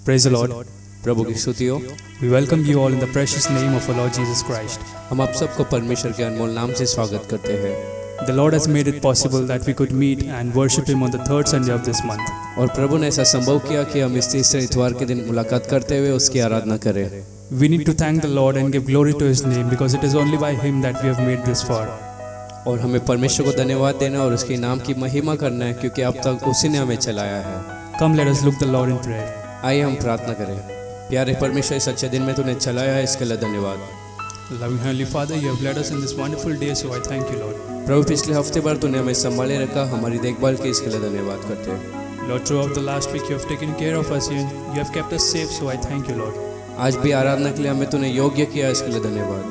Praise the Lord. प्रभु की स्तुति हो। We welcome you all in the precious name of our Lord Jesus Christ. हम आप सबको परमेश्वर के अनमोल नाम से स्वागत करते हैं। The Lord has made it possible that we could meet and worship Him on the third Sunday of this month. और प्रभु ने ऐसा संभव किया कि हम इस तीसरे इतवार के दिन मुलाकात करते हुए उसकी आराधना करें। We need to thank the Lord and give glory to His name because it is only by Him that we have made this far. और हमें परमेश्वर को धन्यवाद देना और उसके नाम की महिमा करना है क्योंकि अब तक उसी ने हमें चलाया है। Come, let us look the Lord in prayer. आइए हम प्रार्थना करें। प्यारे परमेश्वर, इस अच्छे दिन में तूने चलाया है, इसके लिए धन्यवाद। Loving Heavenly Father, you have led us in this wonderful day, so I thank you, Lord. प्रभु, पिछले हफ्ते भर तूने हमें संभाले रखा, हमारी देखभाल की, इसके लिए धन्यवाद करते हैं। Lord, throughout the last week you have taken care of us, you have kept us safe, so I thank you, Lord. आज भी आराधना के लिए हमें तूने योग्य किया, इसके लिए धन्यवाद।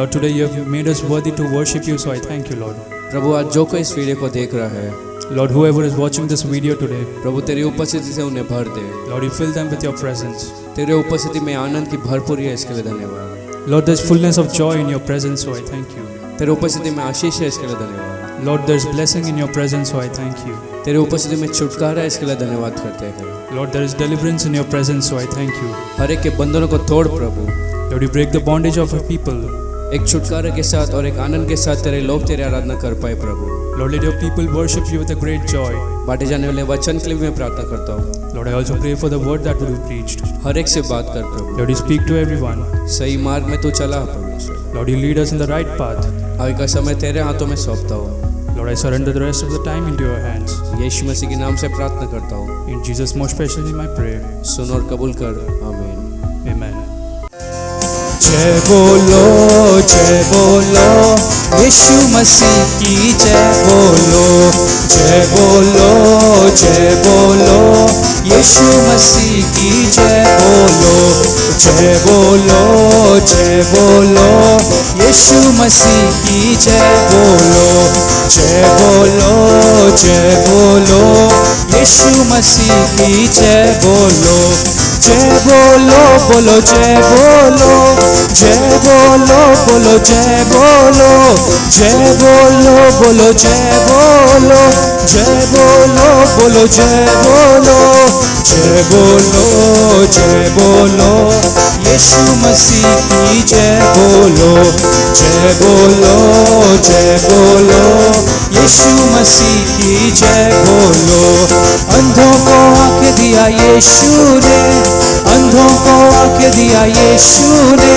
Lord, today you have made us worthy to worship you, so I thank you, Lord. प्रभु, आज जो कोई इस वीडियो को देख रहा है, Lord, whoever is watching this video today, प्रभु तेरी उपस्थिति से उन्हें भर दे। Lord, you fill them with your presence. तेरे उपस्थिति में आनंद की भरपूरी है, इसके लिए धन्यवाद। Lord, there's fullness of joy in your presence, so I thank you. तेरे उपस्थिति में आशीष है, इसके लिए धन्यवाद। Lord, there's blessing in your presence, so I thank you. तेरे उपस्थिति में छुटकारा है, इसके लिए धन्यवाद करते हैं। Lord, there is deliverance in your presence, so I thank you. हर एक के बंधनों को तोड़ प्रभु। Lord, you break the bondage of your people. एक छुटकारे के साथ और एक आनंद के साथ तेरे लोग तेरी आराधना कर पाए प्रभु। Lord, let your people worship you with a great joy. बांटे जाने वाले वचन के लिए मैं प्रार्थना करता हूँ। Lord, I also pray for the word that will be preached. हर एक से बात कर प्रभु। Lord, you speak to everyone. सही मार्ग में तू चला परमेश्वर। Lord, you lead us in the right path. आगे का समय तेरे हाथों में सौंपता हूँ। Lord, I surrender the rest of the time into your hands. यीशु मसीह के नाम से प्रार्थना करता हूँ। In Jesus' most precious name I pray. सुन और कबूल कर, आमीन। Amen. जय बोलो यीशु मसीह की जय बोलो यीशु मसीह की जय बोलो यीशु मसीह की जय बोलो यीशु मसीह की जय बोलो बोलो जय बोलो यीशु मसीह की जय बोलो यीशु मसीह की जय बोलो अंधों को आँख दिया यीशु ने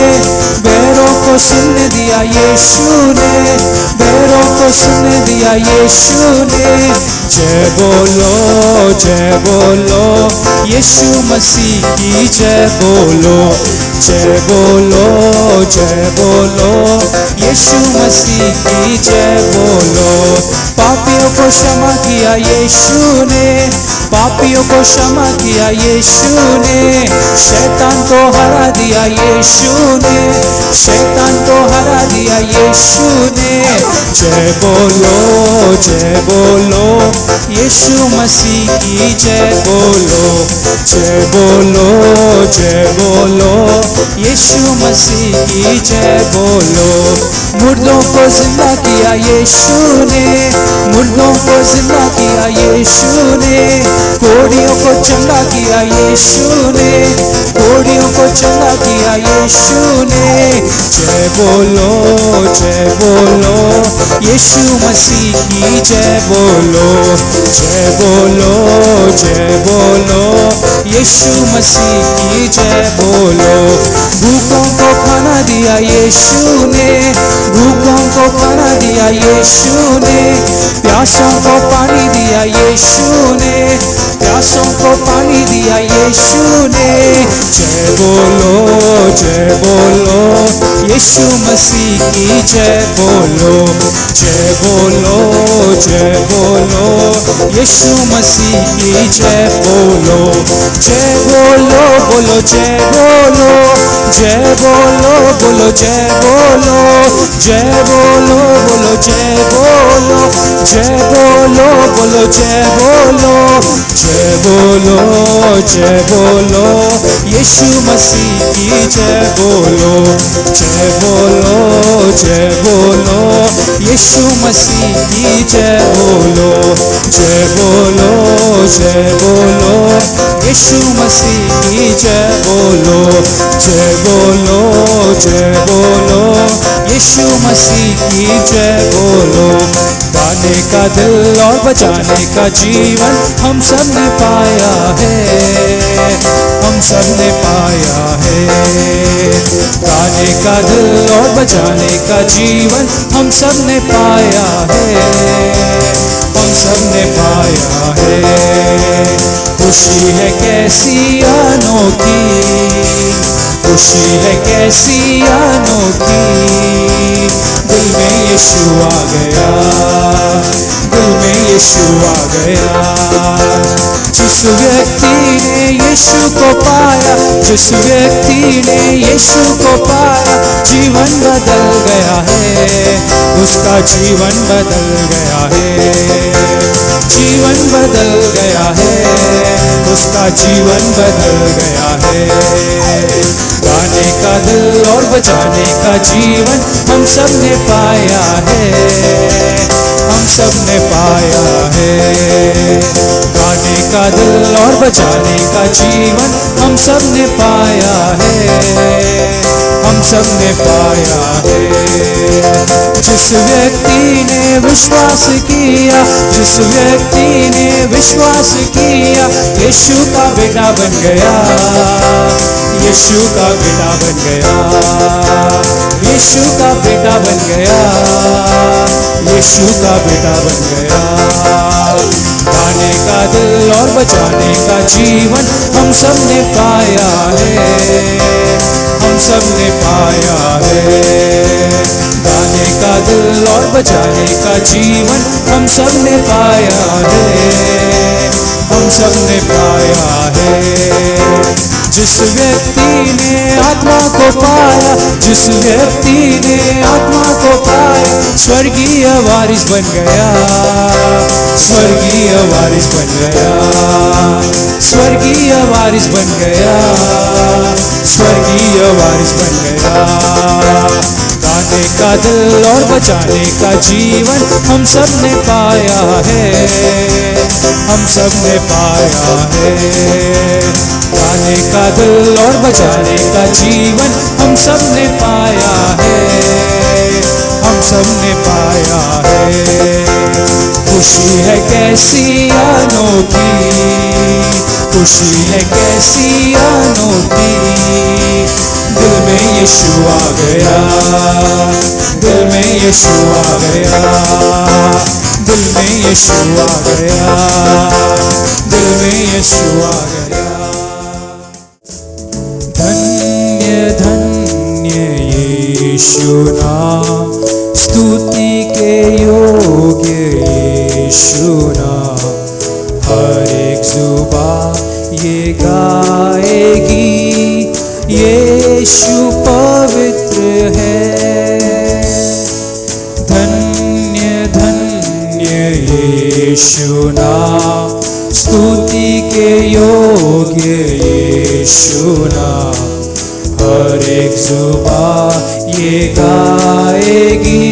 बैरों को सुनने दिया यीशु ने जय बोलो यीशु मसीह की जय बोलो यीशु मसीह की जय बोलो पापियों को क्षमा किया यीशु ने शैतान को हरा दिया यीशु ने जय बोलो यीशु मसीह की जय बोलो यीशु मसीह की जय बोलो मुर्दों को जिंदा किया यीशु ने कोड़ियों को चंगा किया यीशु ने जय बोलो यीशु मसीह की जय बोलो यीशु मसीह की जय बोलो भूखों को खाना दिया यीशु ने प्यासों को पानी दिया यीशु ने जय बोलो यीशु मसीह की जय बोलो यीशु मसीह की जय बोलो यीशु मसीह की जय बोलो यीशु मसीह की जय बोलो जय बोलो, यीशु मसीह की जय बोलो, जय बोलो, जय बोलो, यीशु मसीह की जय बोलो। गाने का दिल और बजाने का जीवन हम सब ने पाया है, हम सब ने पाया है। गाने का दिल और बजाने का जीवन हम सब ने पाया है, हम सब ने पाया है। खुशी है कैसी अनोखी, खुशी है कैसी अनोखी, दिल में यीशु आ गया, दिल में यीशु आ गया। जिस व्यक्ति ने यीशु को पाया, जिस व्यक्ति ने यीशु को पाया, जीवन बदल गया है, उसका जीवन बदल गया है, जीवन बदल गया है, उसका जीवन बदल गया है। गाने का दिल और बजाने का जीवन हम सब ने पाया है, हम सब ने पाया है। गाने का दिल और बजाने का जीवन हम सब ने पाया है, हम सब ने पाया है। जिस व्यक्ति ने विश्वास किया, जिस व्यक्ति ने विश्वास किया, यीशु का बेटा बन गया, यीशु का बेटा बन गया, यीशु का बेटा बन गया, यीशु का बेटा बन गया। गाने का दिल और बजाने का जीवन हम सब ने पाया है, हम सब ने पाया है। गाने का दिल और बजाने का जीवन हम सब ने पाया है, हम सब ने पाया है। जिस व्यक्ति ने आत्मा को पाया, जिस व्यक्ति ने आत्मा को पाया, स्वर्गीय वारिस बन गया, स्वर्गीय वारिस बन गया, स्वर्गीय वारिस बन गया, स्वर्गीय वारिस बन गया। गाने का दिल और बजाने का जीवन हम सब ने पाया है, हम सब ने पाया है। गाने का दिल और बजाने का जीवन हम सब ने पाया है, हम सब ने पाया है। खुशी है कैसी अनोखी, खुशी है कैसी अनोखी, दिल में यीशु आ गया, दिल में यीशु आ गया, दिल में यीशु आ गया, दिल में यीशु आ गया। धन्य धन्य यीशु नाम, स्तुति के योग्य यीशु नाम, हर एक जुबान ये गाएगी, यीशु पवित्र है। धन्य धन्य यीशु नाम, स्तुति के योग्य यीशु नाम, हर एक जुबान ये गाएगी,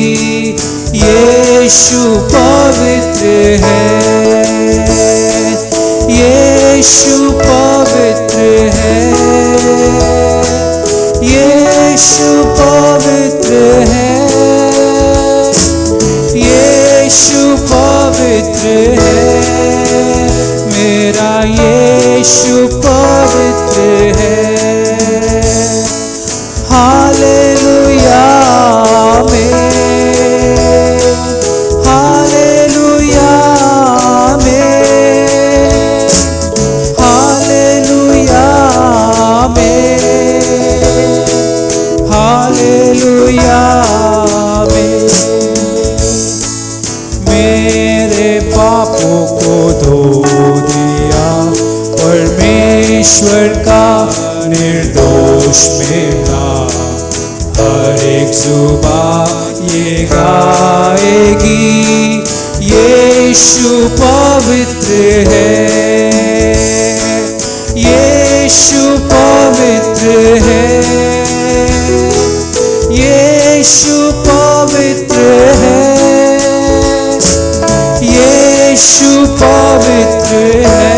यीशु पवित्र है, यीशु पवित्र है, यीशु पवित्र है, यीशु पवित्र है, मेरा यीशु पवित्र है। हालेलुया आमीन, हालेलुया आमीन, हालेलुया आमीन, हालेलुया आमीन। मेरे पापों को धो दिया परमेश्वर का निर्दोष मेरा, हर एक जुबान ये गाएगी, यीशु पवित्र है, यीशु पवित्र है, यीशु पवित्र है, यीशु पवित्र है,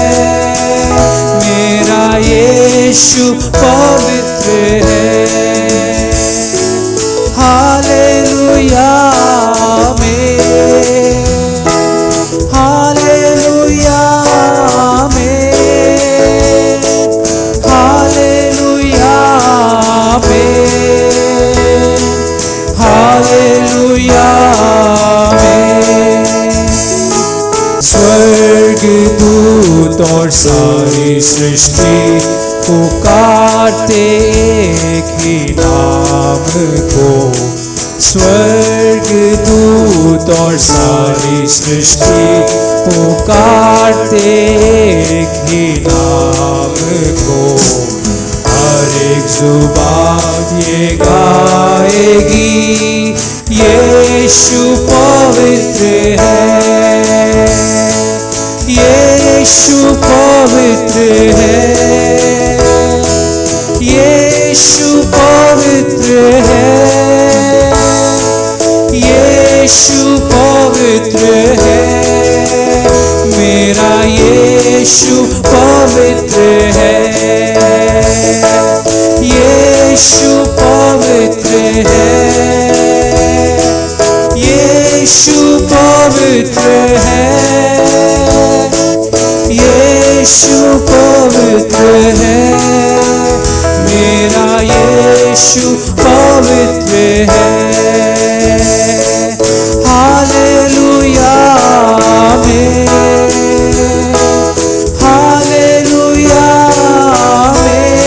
स्वर्गदूत और सारी सृष्टि पुकारते एक ही नाम को। स्वर्गदूत और सारी सृष्टि पुकारते एक ही नाम को। हर एक जुबान ये गाएगी यीशु पवित्र है, यीशु पवित्र है, यीशु पवित्र है, यीशु पवित्र है, मेरा यीशु पवित्र है, यीशु पवित्र है, यीशु पवित्र है, यीशु पवित्र है, मेरा यीशु पवित्र है। हालेलुया आमीन, हालेलुया आमीन,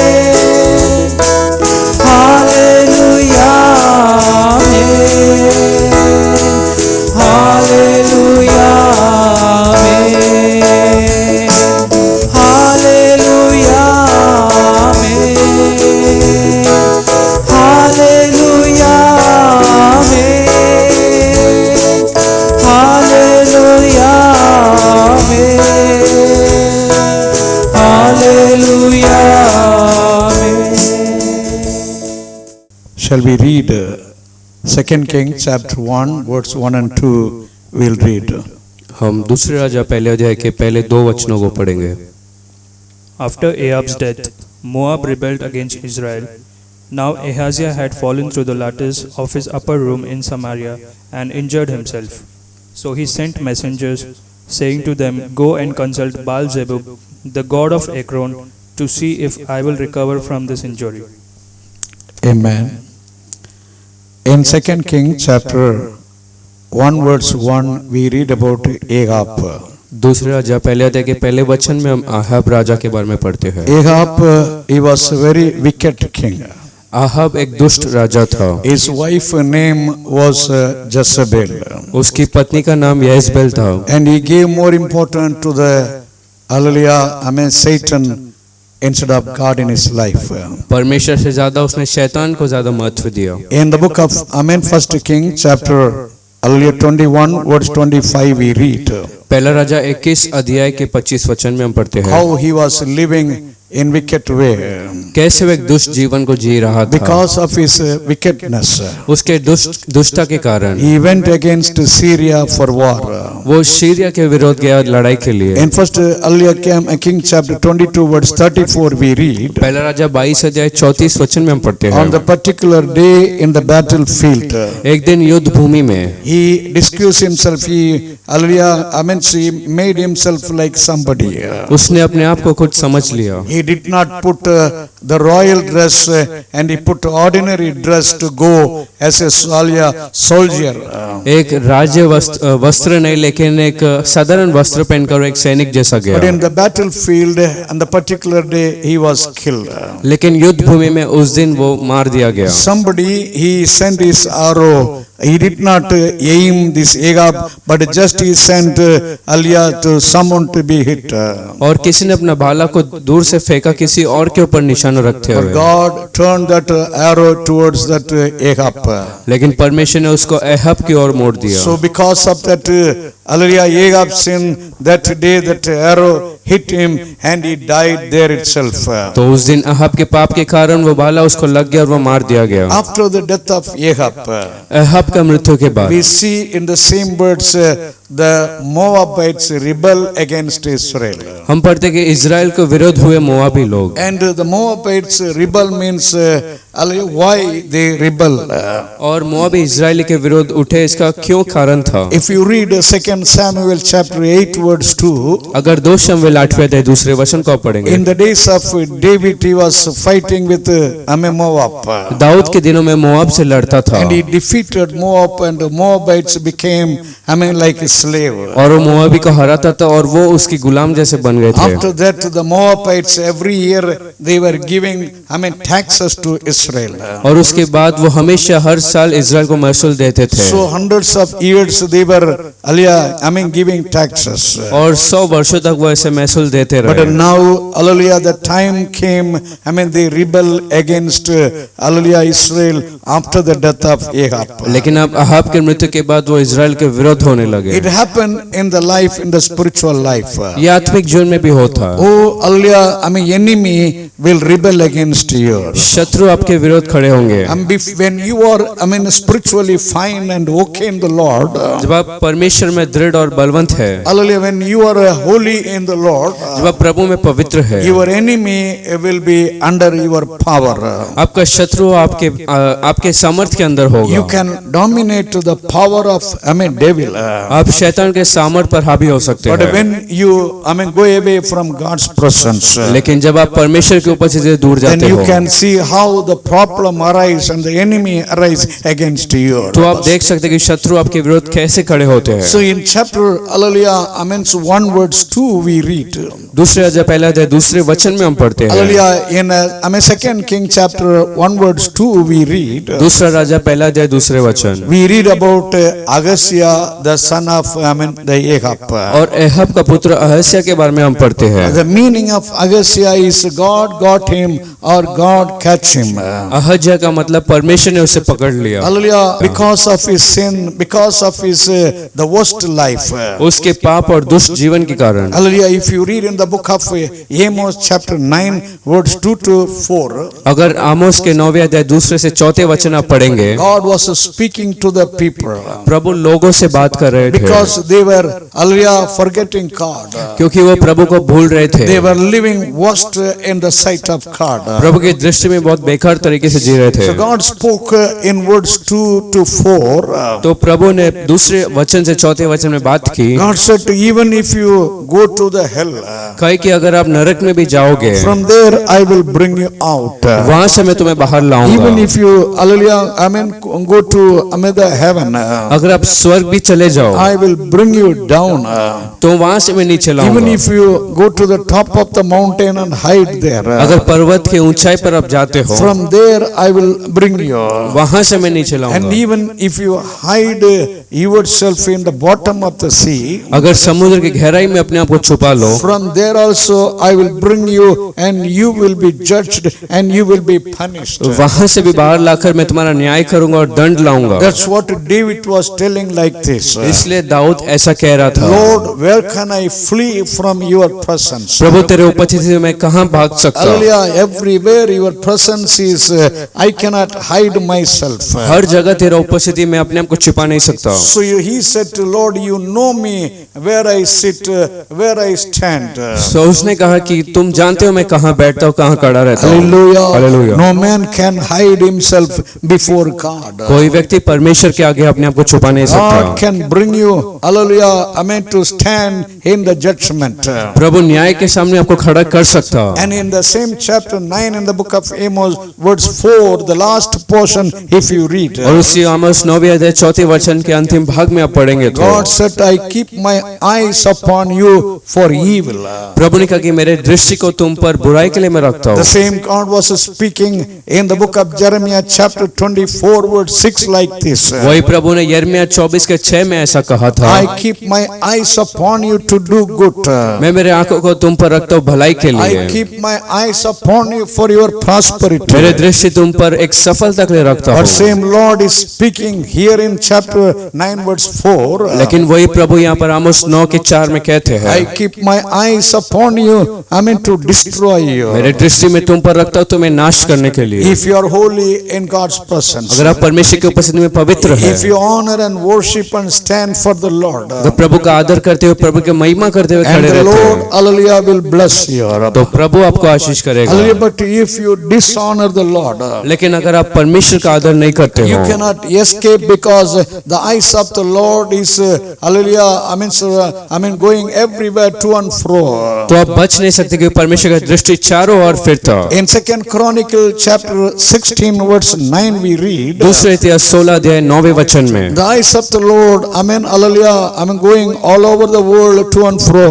हालेलुया आमीन, हालेलुया आमीन, हालेलुया आमीन, हालेलुया आमीन, हालेलुया आमीन, हालेलुया आमीन। Shall we read 2 Kings chapter 1 verse 1 and 2 we'll read. हम दूसरे राजा पहले अध्याय के पहले 2 वचनों को पढ़ेंगे। After Ahab's death, Moab rebelled against Israel. Now Ahaziah had fallen through the lattice of his upper room in Samaria and injured himself. So he sent messengers, saying to them, "Go and consult Baal-zebub, the god of Ekron, to see if I will recover from this injury." Amen. In 2 Kings chapter 1 verse 1 we read about Ahab. दूसरे राजा पहले अध्याय के पहले वचन में हम Ahab राजा के बारे में पढ़ते हैं। Ahab, he was a very wicked king. Ahab एक दुष्ट राजा था। His wife name was Jezebel. उसकी पत्नी का नाम यहेजबेल था। And he gave more importance to the Satan instead of God in his life. परमेश्वर से ज्यादा उसने शैतान को ज्यादा महत्व दिया। In the book of 1 King chapter 21 verse 25 we read. पहला राजा 21 अध्याय के 25 वचन में हम पढ़ते हैं How he was living in wicked way. कैसे वह एक दुष्ट जीवन को जी रहा था। Because of his wickedness. उसके दुष्टता के कारण He went against Syria for war. वो सीरिया के विरोध गया लड़ाई के लिए। In 1 King chapter 22 verse 34 we read. पहला राजा 22 अध्याय 34 वचन में हम पढ़ते हैं On the particular day in the battlefield. एक दिन युद्ध भूमि में He disguised himself. He made himself like somebody. उसने अपने आप को कुछ समझ लिया। He did not put the royal dress and he put ordinary dress to go as a soldier. एक राज्य वस्त्र नहीं लेकिन एक साधारण वस्त्र पहनकर एक सैनिक जैसा गया। But in the battlefield on the particular day he was killed. लेकिन युद्ध भूमि में उस दिन वो मार दिया गया। Somebody he sent his arrow. He did not aim this Ahab, but just he sent Aliya to someone to be hit. और किसी ने अपना भाला को दूर से फेंका किसी और के ऊपर निशान रखते हुए। God turned that arrow towards that Ahab. लेकिन परमेश्वर ने उसको अहाब की ओर मोड़ दिया। So because of that Ahab sin, that day that arrow hit him and he died there itself. तो उस दिन अहाब के पाप के कारण वो भाला उसको लग गया और वो मार दिया गया। After the death of Ahab, Ahab का मृत्यु के बाद we see in the same words the Moabites rebel against Israel. हम पढ़ते कि इजराइल को विरोध हुए मोआबी लोग। And the Moabites rebel means why they rebel. और मोआब इजराइल के विरुद्ध उठे, इसका क्यों कारण था? If you read 2 Samuel chapter 8 verse 2, अगर 2 शमूएल 8वें अध्याय दूसरे वचन को आप पढ़ेंगे, in the days of David he was fighting with Moab. Dawood के दिनों में मोआब से लड़ता था And he defeated Moab, and the Moabites became like a slave. और वो मोआबी को हराता था और वो उसकी गुलाम जैसे बन गए थे। After that the Moabites every year they were giving taxes to Israel. और उसके बाद वो हमेशा हर साल इजराइल को महसूल देते थे। So hundreds of years they were giving taxes. और 100 वर्षों तक वो ऐसे महसूल देते But रहे। now the time came, they rebel against Israel after the death of Ahab. लेकिन अब अहाब के मृत्यु के बाद वो इजराइल के विरोध होने लगे। It happened in the life, in the spiritual life. ये आत्मिक जीवन में भी होता। Oh, enemy will rebel against you. शत्रु आपके विरोध खड़े होंगे। When you are, spiritually fine and okay in the Lord. जब आप परमेश्वर में दृढ़ और बलवंत है, When you are holy in the Lord. जब आप प्रभु में पवित्र है, Your enemy will be under your power. आपका शत्रु आपके सामर्थ के अंदर होगा। You can dominate the power of devil. आप शैतान के सामर्थ पर हावी हो सकते But हैं। when you go away from God's presence, लेकिन जब आप परमेश्वर के उपस्थिति से दूर then जाते you हो, can see how the problem arise and the enemy arise against you. तो आप देख सकते हैं कि शत्रु आपके विरोध कैसे खड़े होते हैं। So in chapter 1 verse 2 we read. दूसरे अध्याय पहला अध्याय दूसरे वचन में हम पढ़ते हैं। In 2 King chapter 1 verse 2 we read. दूसरा राजा पहला अध्याय दूसरे वचन। We read about Ahaziah the son of the Ahab. और एहब का पुत्र अहस्या के बारे में हम पढ़ते हैं। The meaning of Ahaziah is God got him or God catch him. अहज्या का मतलब परमेश्वर ने उसे पकड़ लिया। Because of his sin, because of his the worst life. उसके पाप और दुष्ट जीवन के कारण। If you read in the book of Amos chapter 9 verse 2 to 4. अगर आमोस के 9वें अध्याय दूसरे से चौथे वचन आप पढ़ेंगे, God was speaking to the people. प्रभु लोगों से बात कर रहे थे। Because they were forgetting God. क्योंकि वो प्रभु को भूल रहे थे। They were living worst in the sight of God. प्रभु की दृष्टि में बहुत बेकार तरीके से जी रहे थे। So God spoke in words 2 to 4. तो प्रभु ने दूसरे वचन से चौथे वचन में बात की। God said, even if you go to the hell, कहे कि अगर आप नरक में भी जाओगे, from there I will bring you out. वहां से मैं तुम्हें बाहर लाऊंगा। Even if you go to the heaven, अगर आप स्वर्ग भी चले जाओ, I will bring you down. तो वहां से मैं नीचे Even लाऊंगा। if you go to the top of the mountain and hide there, अगर पर्वत के ऊंचाई पर आप जाते हो, from there I will bring you. वहां से मैं नीचे And लाऊंगा। even if you hide yourself in the bottom of the sea, अगर समुद्र की गहराई में अपने आप को छुपा लो, from there also I will bring you and you will be judged and you will be punished. वहां से भी बाहर लाकर मैं तुम्हारा न्याय करूंगा और दंड लाऊंगा। That's what David was telling like this. इसलिए दाऊद ऐसा कह रहा था, Lord, where can I flee from your presence? प्रभु तेरे उपस्थिति से मैं कहां भाग सकता हूं? Hallelujah, everywhere your presence is, I cannot hide myself. हर जगह तेरा उपस्थिति मैं अपने आप को छिपा नहीं सकता। So he said to Lord, you know me, where I sit, where I stand. तो उसने कहा कि तुम जानते हो मैं कहां बैठता हूं, कहां खड़ा रहता हूं। Hallelujah. Hallelujah. No man can hide himself before God. कोई व्यक्ति परमेश्वर के आगे अपने आप को छुपा नहीं God सकता। can bring you, hallelujah, to stand in the judgment. प्रभु न्याय के सामने आपको खड़ा कर सकता। And in the same chapter 9 in the book of Amos verse 4, the last portion, if you read, और उसी आमोस 9वें अध्याय चौथे वचन के अंतिम भाग में आप पढ़ेंगे तो God said, I keep my eyes upon you for evil. प्रभु ने कहा कि मेरे दृष्टि को तुम पर बुराई के लिए मैं रखता The हूँ। same God was speaking in the book of Jeremiah chapter 24 verse 6 like this. वही प्रभु ने यिर्मयाह 24 के 6 में ऐसा कहा था, I keep my eyes upon you to do good. मैं मेरे आंखों को तुम पर रखता हूँ भलाई के I लिए। keep my eyes upon you for your prosperity. मेरे दृष्टि तुम पर एक सफलता के लिए रखता But हूँ। same Lord is speaking here in chapter 9 verse 4. लेकिन वही प्रभु यहाँ पर आमोस 9:4 में कहते हैं, I keep my eyes upon you, I mean to destroy you. मेरे दृष्टि में तुम पर रखता हूँ तुम्हें नाश करने के लिए। If you are holy in God's presence, अगर आप परमेश्वर की उपस्थिति में पवित्र हैं, if you honor and worship and stand for the Lord, अगर प्रभु का आदर करते हुए प्रभु की महिमा करते हुए and खड़े the रहते Lord, हैं, hallelujah, will bless you. तो प्रभु आपको आशीष करेगा। Hallelujah. But if you dishonor the Lord, लेकिन अगर आप परमेश्वर का आदर नहीं करते you हो, cannot escape, because the eyes of the Lord is hallelujah, I mean going everywhere to and fro. तो आप बच नहीं सकते क्योंकि परमेश्वर का दृष्टि चारों ओर फिरता। In 2 Chronicle chapter 16 verse 9 we read, दूसरे इतिहास 16:9 में, the eyes of the Lord, amen, hallelujah, I mean going all over the world to and fro.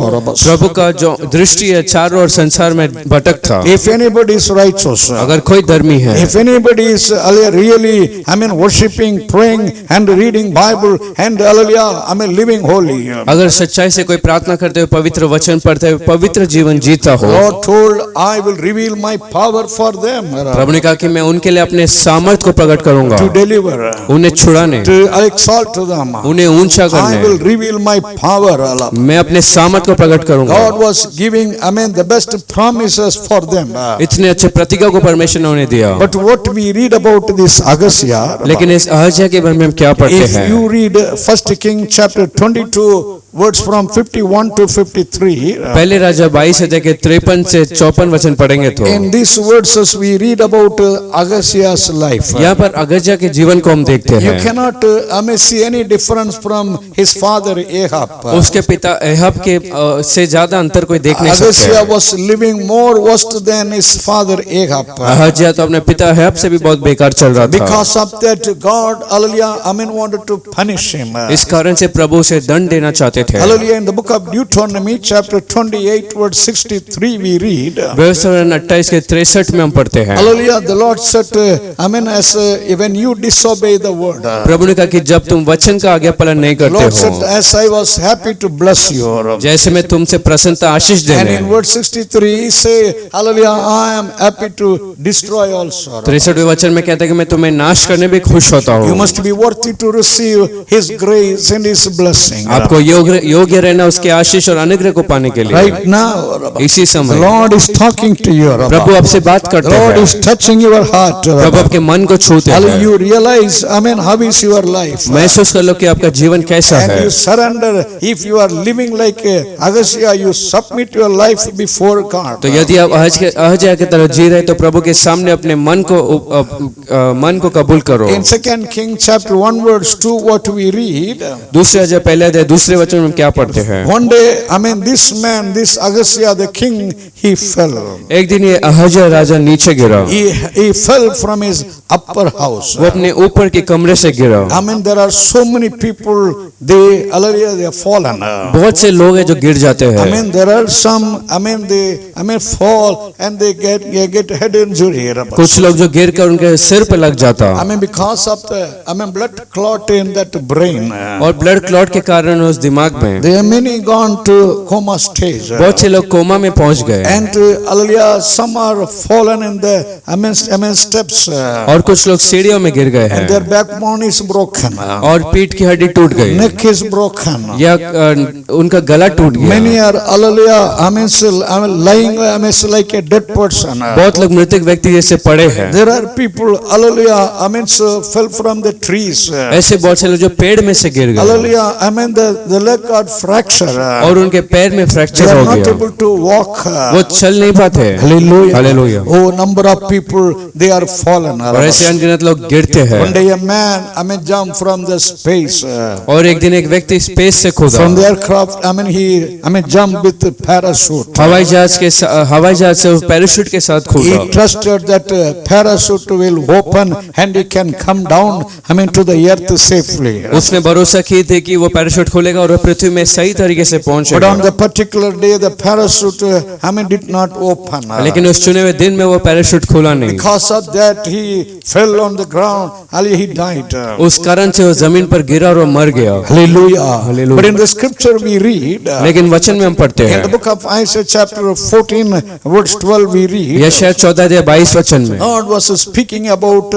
प्रभु का जो दृष्टि है चारों ओर संसार में भटक था। If anybody is righteous, अगर कोई धर्मी है, if anybody is really, I mean worshiping, praying and reading Bible and hallelujah, I mean living holy, अगर सच्चाई से कोई प्रार्थना करते हुए पवित्र वचन पढ़ते हुए पवित्र जीवन जीता हो, Lord told, I will reveal my power for them प्रभु ने कहा कि मैं उनके लिए अपने सामर्थ को प्रकट करूंगा, to deliver, उन्हें छुड़ाने, to exalt them. उन्हें ऊंचा I will करने, reveal my power. मैं अपने सामर्थ को प्रकट करूंगा। God was giving, I mean, the best promises for them. इतने अच्छे प्रतिज्ञा को परमेश्वर ने उन्हें दिया। But what we read about this Agasiya, लेकिन इस अहज्या के बारे में हम क्या पढ़ते if हैं? you read 1 King chapter 22 words from 51 to 53, पहले राजा 22 अध्याय के 53 से 54 वचन पढ़ेंगे तो in these verses we read about Agasiya's life. यहाँ पर अगज्या के जीवन को हम देखते You हैं। cannot I mean, see any difference from his father Ahab. उसके पिता अहब के से ज्यादा अंतर कोई देख नहीं Agasiya सकते। was living more worst than his father Ahab. अहज्या तो अपने पिता अहब से भी बहुत बेकार चल रहा था। Because of that, God, hallelujah, I mean, wanted to punish him. इस कारण से प्रभु उसे दंड देना चाहते थे। Hallelujah. In the book of Deuteronomy, chapter 28, verse 63, we read, व्यवस्थापन 28 के 63 में हम पढ़ते हैं, hallelujah, the Lord said, I mean, as when you disobey the word, प्रभु ने कहा कि जब तुम वचन का आज्ञा पालन नहीं करते Lord said, हो, as I was happy to bless you. जैसे मैं तुमसे प्रसन्नता आशीष And देने, in verse 63, he say, hallelujah, I am happy to destroy also. 63वें वचन में कहता है कि मैं तुम्हें नाश करने भी खुश होता You हूँ। must be worthy to receive his grace and his blessing. आपको योग्य रहना उसके आशीष और अनुग्रह को पाने के लिए। Right now, इसी the समय Lord is talking to you. प्रभु आपसे बात The करते Lord हैं, is touching your heart. प्रभु आपके मन को छूते Hallelujah, हैं। you realize, I mean, how is your life? महसूस कर लो कि आपका जीवन कैसा And है। you surrender. If you are living like Agasiya, you submit your life before God. तो यदि आप अहज्या की तरह जी रहे तो प्रभु के सामने अपने मन को कबूल करो। In 2 King chapter 1 verse 2, what we read, दूसरे अध्याय पहले अध्याय दूसरे वचन में क्या पढ़ते हैं? one day, I mean, this man, this Agasiya, the king, he fell. एक दिन ये अहज्या राजा नीचे गिरा, He fell from his upper house. वो अपने ऊपर के कमरे से गिरा। I mean, there are so many people, they have fallen. बहुत से लोग हैं जो गिर जाते I हैं। mean, there are some, they fall and they get head injury. कुछ लोग जो गिर कर उनके सिर पे लग जाता, I mean, because of the, blood clot in that brain. और ब्लड क्लॉट के कारण उस दिमाग में They are many gone to coma stage. बहुत से लोग कोमा में पहुंच गए, And hallelujah, some are fallen in the steps. और कुछ लोग सीढ़ियों में गिर गए And their हैं, backbone is broken. और पीठ की हड्डी टूट गई, Neck is broken. या उनका गला टूट गया। Many are hallelujah, lying like a dead person. बहुत लोग मृतक व्यक्ति जैसे पड़े हैं। There are people hallelujah, fell from the trees. ऐसे बहुत से लोग जो पेड़ में से गिर गए, Hallelujah, the leg got fractured. और उनके पैर में They फ्रैक्चर are हो not गया, able to walk. वो चल नहीं पाते। Hallelujah. Hallelujah. Oh, number of people, they are fallen. और ऐसे अनगिनत लोग गिरते हैं। One day a man, jumped from the space. और एक दिन एक व्यक्ति स्पेस से कूदा, From the aircraft, he jumped with the parachute. हवाई जहाज से वो पैराशूट के साथ कूदा। He trusted that parachute will open and he can come down, to the earth safely. उसने भरोसा की थी कि वो पैराशूट खोलेगा और वो पृथ्वी में सही तरीके से But पहुंचेगा, on the particular day, the parachute, did not open. लेकिन उस चुने हुए दिन में वो पैराशूट खुला नहीं। Because of that, he fell on the ground. He died. उस कारण से वो जमीन पर गिरा और वो मर गया। Hallelujah. Hallelujah. But in the scripture we read, लेकिन वचन में हम पढ़ते in the हैं, book of Isaiah chapter 14 verse 12 we read, यशायाह 14:22 वचन में God was speaking about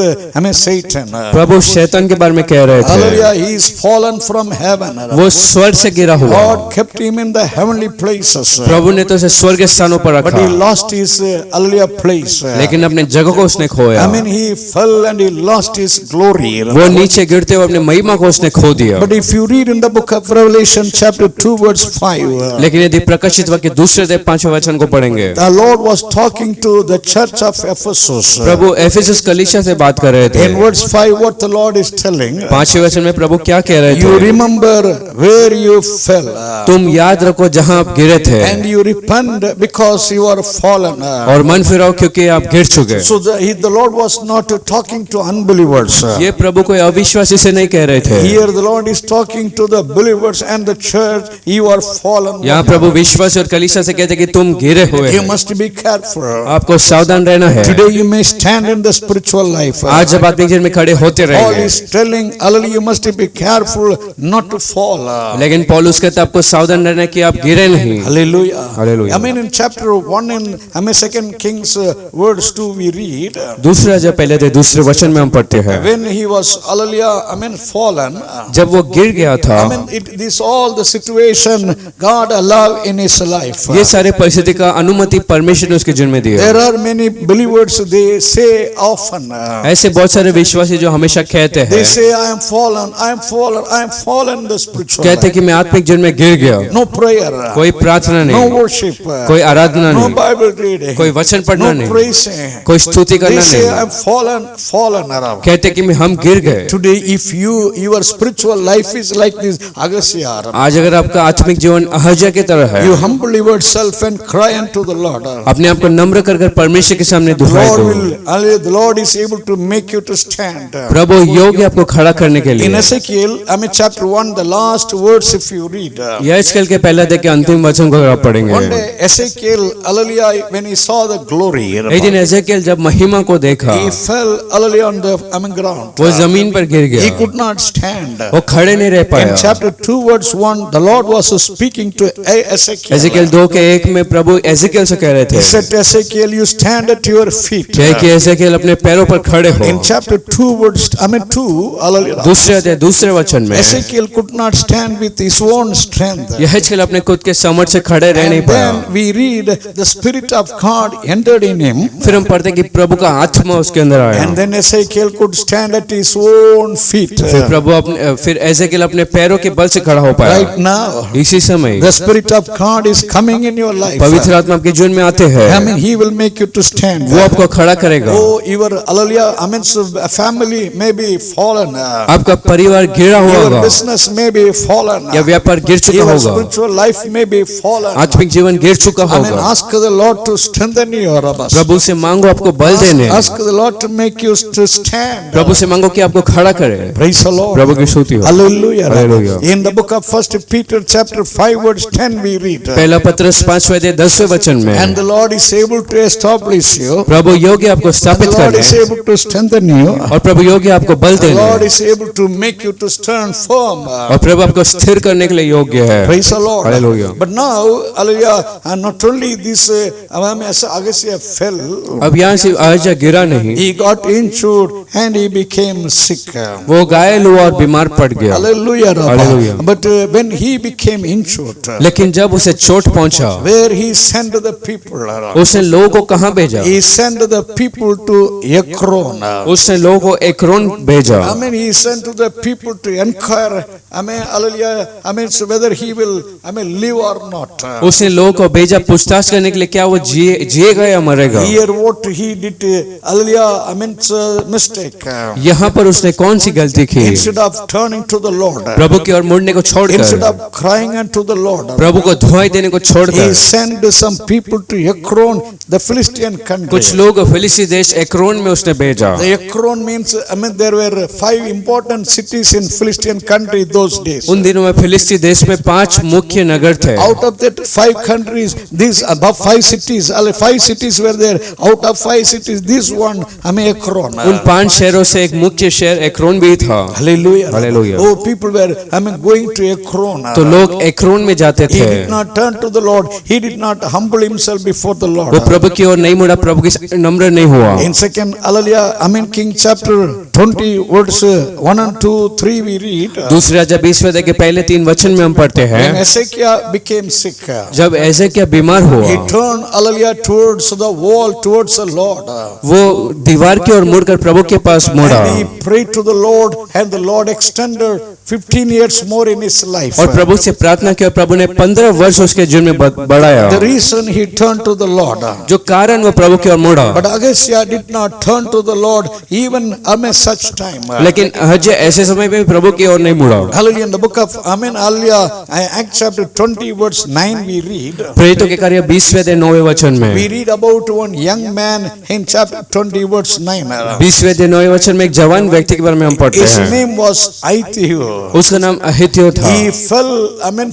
Satan. प्रभु शैतान के बारे में कह रहे थे। Hallelujah, he is fallen from heaven. वो स्वर्ग से गिरा हुआ, God kept him in the heavenly places, प्रभु ने तो उसे स्वर्ग के स्थानों पर but रखा, he lost his hallelujah place. लेकिन अपने जगह को उसने खोया। I mean, he fell and he lost his glory. वो नीचे गिरते हुए अपने महिमा को उसने खो दिया। But if you read in the book of Revelation chapter 2 verse 5, लेकिन यदि प्रकाशित वाक्य दूसरे अध्याय 5वें वचन को पढ़ेंगे, the Lord was talking to the church of Ephesus. Prabhu Ephesus कलीसिया से बात कर रहे थे। In verse 5 what the Lord is telling, 5वें वचन में प्रभु क्या कह रहे you थे? remember where you fell, तुम याद रखो जहां आप गिरे थे, and you repent because you are fallen. और मन फिराओ क्योंकि आप गिर चुके। So the Lord was not talking to unbelievers. ये प्रभु कोई अविश्वासी से नहीं कह रहे थे, Here the Lord is talking to the believers and the church. You are fallen. यहाँ प्रभु विश्वास और कलीसिया से कहते कि तुम गिरे हुए You हैं, must be careful. आपको सावधान रहना है। Today you may stand in the spiritual life. आज जब आत्मिक जीवन में खड़े होते Paul रहेंगे, is telling, hallelujah, you must be careful not to fall. लेकिन पौलुस कहता है आपको सावधान रहना है कि आप गिरे नहीं। Hallelujah. Hallelujah. I mean, in chapter 1 in 2 Kings verse 2 we read, दूसरा जब पहले थे दूसरे वचन में हम पढ़ते हैं, when he was, hallelujah, fallen, जब वो गिर गया था, this all the situation God allowed in his life. ये सारे परिस्थिति का अनुमति परमेश्वर ने उसके जीवन में दी है। There are many believers, they say often, ऐसे बहुत सारे विश्वासी जो हमेशा कहते they हैं, say, I am fallen, I am fallen, I am fallen in the spiritual कहते life. कि मैं आत्मिक जीवन में गिर गया, No prayer, कोई प्रार्थना no नहीं, worship, कोई आराधना no नहीं, Bible reading, कोई वचन पढ़ना no नहीं, praising. कोई स्तुति They करना say, I नहीं, am fallen around. कहते कि हम गिर गए। Today, if your spiritual life is like this, Agasiya, आज अगर आपका आत्मिक जीवन अहज्या की तरह है, you humble yourself and cry unto the Lord. अपने आप को नम्र कर परमेश्वर के सामने दुहाई दो, The Lord is able to make you to stand. प्रभु योग्य आपको खड़ा करने के In लिए। Ezekiel, chapter 1, the last words, if you read, यहेजकेल के पहला अध्याय के अंतिम वचन को आप पढ़ेंगे। one day Ezekiel, hallelujah, when he saw the glory, एक दिन एजेकियल जब महिमा को देखा, he fell, hallelujah, on the ground. वो जमीन पर गिर He गया, could not stand. वो खड़े नहीं रह In पाया। chapter 2 verse 1, the Lord was speaking to Ezekiel Ezekiel. 2:1 में प्रभु एजेकियल से कह रहे थे He said, Ezekiel, you stand at your feet. कह कि एजेकियल अपने पैरों पर खड़े हो। In chapter 2 verse 2, hallelujah, दूसरे अध्याय दूसरे वचन में Ezekiel could not stand with his own strength. यहेजकेल अपने खुद के समर्थ से खड़े रह नहीं And पाया। then we read the Spirit of God entered in him. फिर हम पढ़ते हैं कि प्रभु का आत्मा उसके अंदर आया, And then Ezekiel could stand at his own feet. फिर एजेकियल अपने पैरों के बल से खड़ा हो पाया। Right now, इसी समय the Spirit of God is coming in your life. पवित्र आत्मा आपके जीवन में आते हैं, He will make you to stand. वो आपको खड़ा करेगा। Oh, your hallelujah, so family may be fallen. आपका परिवार गिरा हुआ Your होगा, business may be fallen. या व्यापार गिर चुका Your होगा, spiritual life may be fallen. आत्मिक जीवन गिर चुका होगा। Ask the Lord to strengthen you. प्रभु से मांगो आपको बल देने, Ask the Lord to make you to stand. प्रभु से मांगो कि आपको खड़ा करे। Praise the Lord. प्रभु की स्तुति हो। Hallelujah. Hallelujah. In the book of 1 Peter chapter 5 verse 10 we read. पहला पत्रस 5वें अध्याय 10वें वचन And में the Lord is able to establish you. प्रभु योग्य आपको And the स्थापित Lord is करने, able to strengthen you. और प्रभु योग्य आपको बल The Lord देने, is able to make you to stand firm. और प्रभु आपको स्थिर करने के लिए योग्य है। Praise the Lord. Hallelujah. But now, hallelujah, and not only this, Agasiya fell, अब यहाँ से अहज्या गिरा नहीं, he got injured and he became sick. वो घायल हुआ और बीमार पड़ गया। Hallelujah. Hallelujah. But when he became injured, लेकिन जब उसे चोट पहुंचा, where he sent the people, उसने लोगों को कहाँ भेजा? he sent the people to Ekron. उसने लोगों को एक्रोन भेजा। He sent to the people to inquire, hallelujah, so whether he will, live or not. उसने लोगों को भेजा पूछताछ करने के लिए, क्या वो जिएगा या मरेगा। Here what he did, hallelujah, it's a mistake. यहाँ पर उसने कौन सी गलती की? Instead of turning to the Lord, प्रभु की ओर मुड़ने को instead छोड़कर, of crying unto the Lord, प्रभु को दुहाई देने को he छोड़कर, sent some people to Ekron, the Philistine country. कुछ लोग फिलिस्ती देश एक्रोन में उसने भेजा। The Ekron means, there were 5 important cities in Philistine country those days. उन दिनों में फिलिस्ती देश में 5 मुख्य नगर थे। Out of that 5 countries, these above 5 cities, 5 cities were there. Out of 5 cities, this one, Ekron. उन 5 शहरों से एक मुख्य शहर एक्रोन भी था। Hallelujah. Hallelujah. Oh, people were, going to Ekron. तो लोग एक्रोन में जाते He थे। did not turn to the Lord. He did not humble himself before the Lord. वो प्रभु की ओर नहीं मुड़ा, प्रभु के नम्र नहीं हुआ। In second, hallelujah, King chapter 20 verse 1 and 1-2-3 we read. दूसरे राजा 20वें अध्याय के पहले 3 वचन में हम पढ़ते When हैं, Hezekiah became sick, जब एजेकिया बीमार हुआ, he turned hallelujah towards the wall, towards the Lord. वो दीवार की ओर मुड़कर प्रभु के पास मुड़ा And he prayed to the Lord, and the Lord extended 15 years more in his life. और प्रभु से प्रार्थना की और प्रभु ने 15 वर्ष उसके जीवन में बढ़ाया। The reason he turned to the Lord. जो कारण वो प्रभु की ओर मुड़ा, But Ahaziah did not turn to the Lord even amid such time. लेकिन अहज्या ऐसे समय में प्रभु की ओर नहीं मुड़ा। Hallelujah. In the book of Hallelujah, Acts chapter 20 verse 9 we read. प्रेरितों के कार्य 20वें अध्याय 9वें वचन में, We read about one young man in chapter 20 verse 9. 20वें अध्याय 9वें वचन में एक जवान व्यक्ति के बारे में हम पढ़ते His हैं। name was Aithiyo. उसका नाम अहित्यो था। He fell,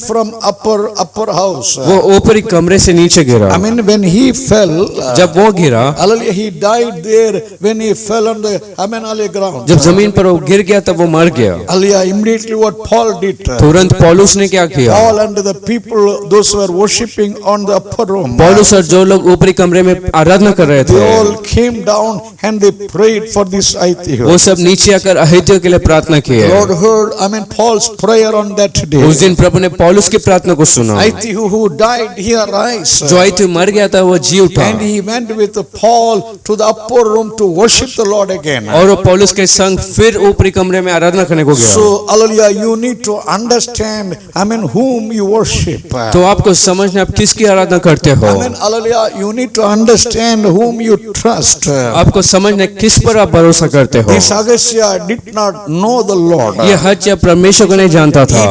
from upper house. वो ऊपरी कमरे से नीचे गिरा। When he fell, जब वो गिरा, hallelujah, he died there when he fell on the hallelujah ground. जब जमीन पर वो गिर गया तब वो मर गया। Hallelujah, immediately what Paul did. तुरंत पौलुस ने क्या किया? Paul and the people, those who were worshipping on the upper room, पौलुस और जो लोग ऊपरी कमरे में आराधना कर रहे they थे, all came down and they prayed for this Aithiyo. वो सब नीचे आकर अहित्यो के लिए प्रार्थना की है। Lord heard, Paul's prayer on that day. उस दिन प्रभु ने पौलुस की प्रार्थना को सुना। Aithiyo who died, he arise. जो अहित्यो मर गया था वो जी उठा And he went with Paul to the upper room to worship the Lord again. और वो पौलुस के संग फिर ऊपरी कमरे में आराधना करने को गया। So, hallelujah, you need to understand, whom you worship. तो आपको समझना आप किसकी आराधना करते हो। Hallelujah, you need to understand whom you trust. आपको समझना किस पर आप भरोसा करते हो। This Ahaziah did not know the Lord. ये अहज्या परमेश्वर को नहीं जानता था।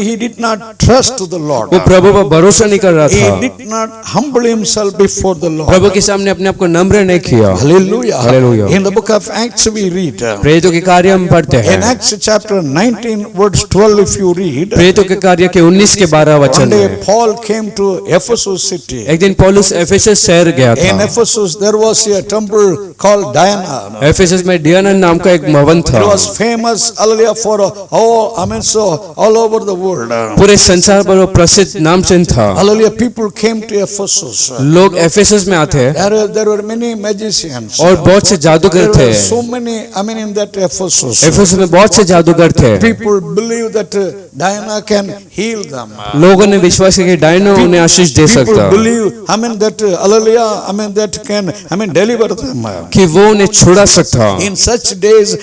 He did not trust the Lord. वो प्रभु पर भरोसा नहीं कर रहा He था। did not humble himself before the Lord. प्रभु के सामने अपने आप को नम्र नहीं किया। Hallelujah. Hallelujah. In the book of Acts we read. प्रेरितों के कार्य हम पढ़ते In हैं। Acts chapter 19 verse 12 if you read. प्रेरितों के कार्य के 19 के 12 वचन One day में, Paul came to Ephesus city. एक दिन पौलुस एफेसस शहर गया In था। Ephesus there was a temple called Diana. Ephesus में डियाना नाम का एक भवन था। It was famous, hallelujah, for all over the world. पूरे संसार पर वो प्रसिद्ध नाम चिन्ह था। Hallelujah, people came to Ephesus. लोग एफेसस में आते There were many magicians. और बहुत से जादूगर There थे। were so many, in that Ephesus. Ephesus में बहुत से जादूगर थे। People believe that Diana can heal them. लोगों ने विश्वास किया कि डायना उन्हें आशीष दे People सकता, believe, that hallelujah, that can, deliver them. कि वो उन्हें छुड़ा सकता। In such days,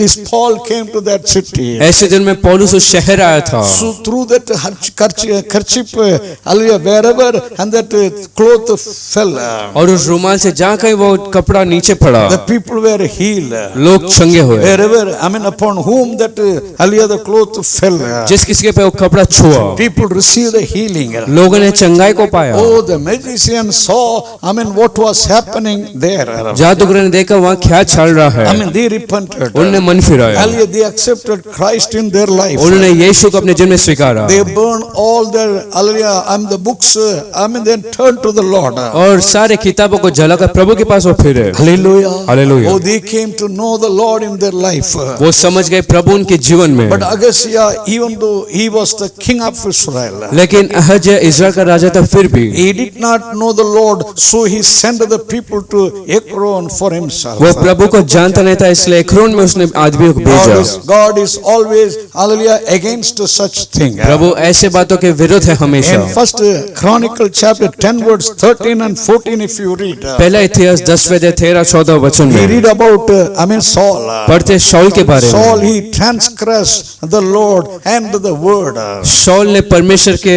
this Paul came to that city. ऐसे दिन में पौलुस उस शहर आया था। So through that kerchief, hallelujah, wherever, and that cloth fell. और उस रुमाल से जहाँ कहीं वो कपड़ा नीचे पड़ा, The people were healed. लोग चंगे हुए। Wherever, upon whom that, hallelujah, the cloth fell. जिस किसी के पे वो कपड़ा छुआ, People received the healing. लोगों ने चंगाई को पाया। Oh, the magician saw, what was happening there. जादूगर ने देखा वहाँ क्या चल रहा है। They repented. उन्होंने मन फिराया, Hallelujah, they accepted Christ in their life. उन्होंने यीशु को अपने जीवन में स्वीकारा They burned all their, hallelujah, the books, then turned to the Lord. और सारे किताबों को जलाकर प्रभु के पास वो फिरे। Hallelujah. Hallelujah. Oh, they came to know the Lord in their life. वो समझ गए प्रभु उनके जीवन में। But Ahaziah, even though he was the king of Israel, लेकिन अहज्या इज़राइल का राजा था, फिर भी he did not know the Lord, so he sent the people to Ekron for himself. वो प्रभु को जानता नहीं था, इसलिए एक्रोन में उसने आदमियों को भेजा। God is always, hallelujah, against such thing. प्रभु ऐसे बातों के विरुद्ध है हमेशा। In First Chronicle chapter 10 verse 13 and 14 if you read, पहला इतिहास 10वें अध्याय 13-14 वचन we में read about Saul. पढ़ते शौल के बारे Saul, में। he transgressed the Lord and the word. शौल ने परमेश्वर के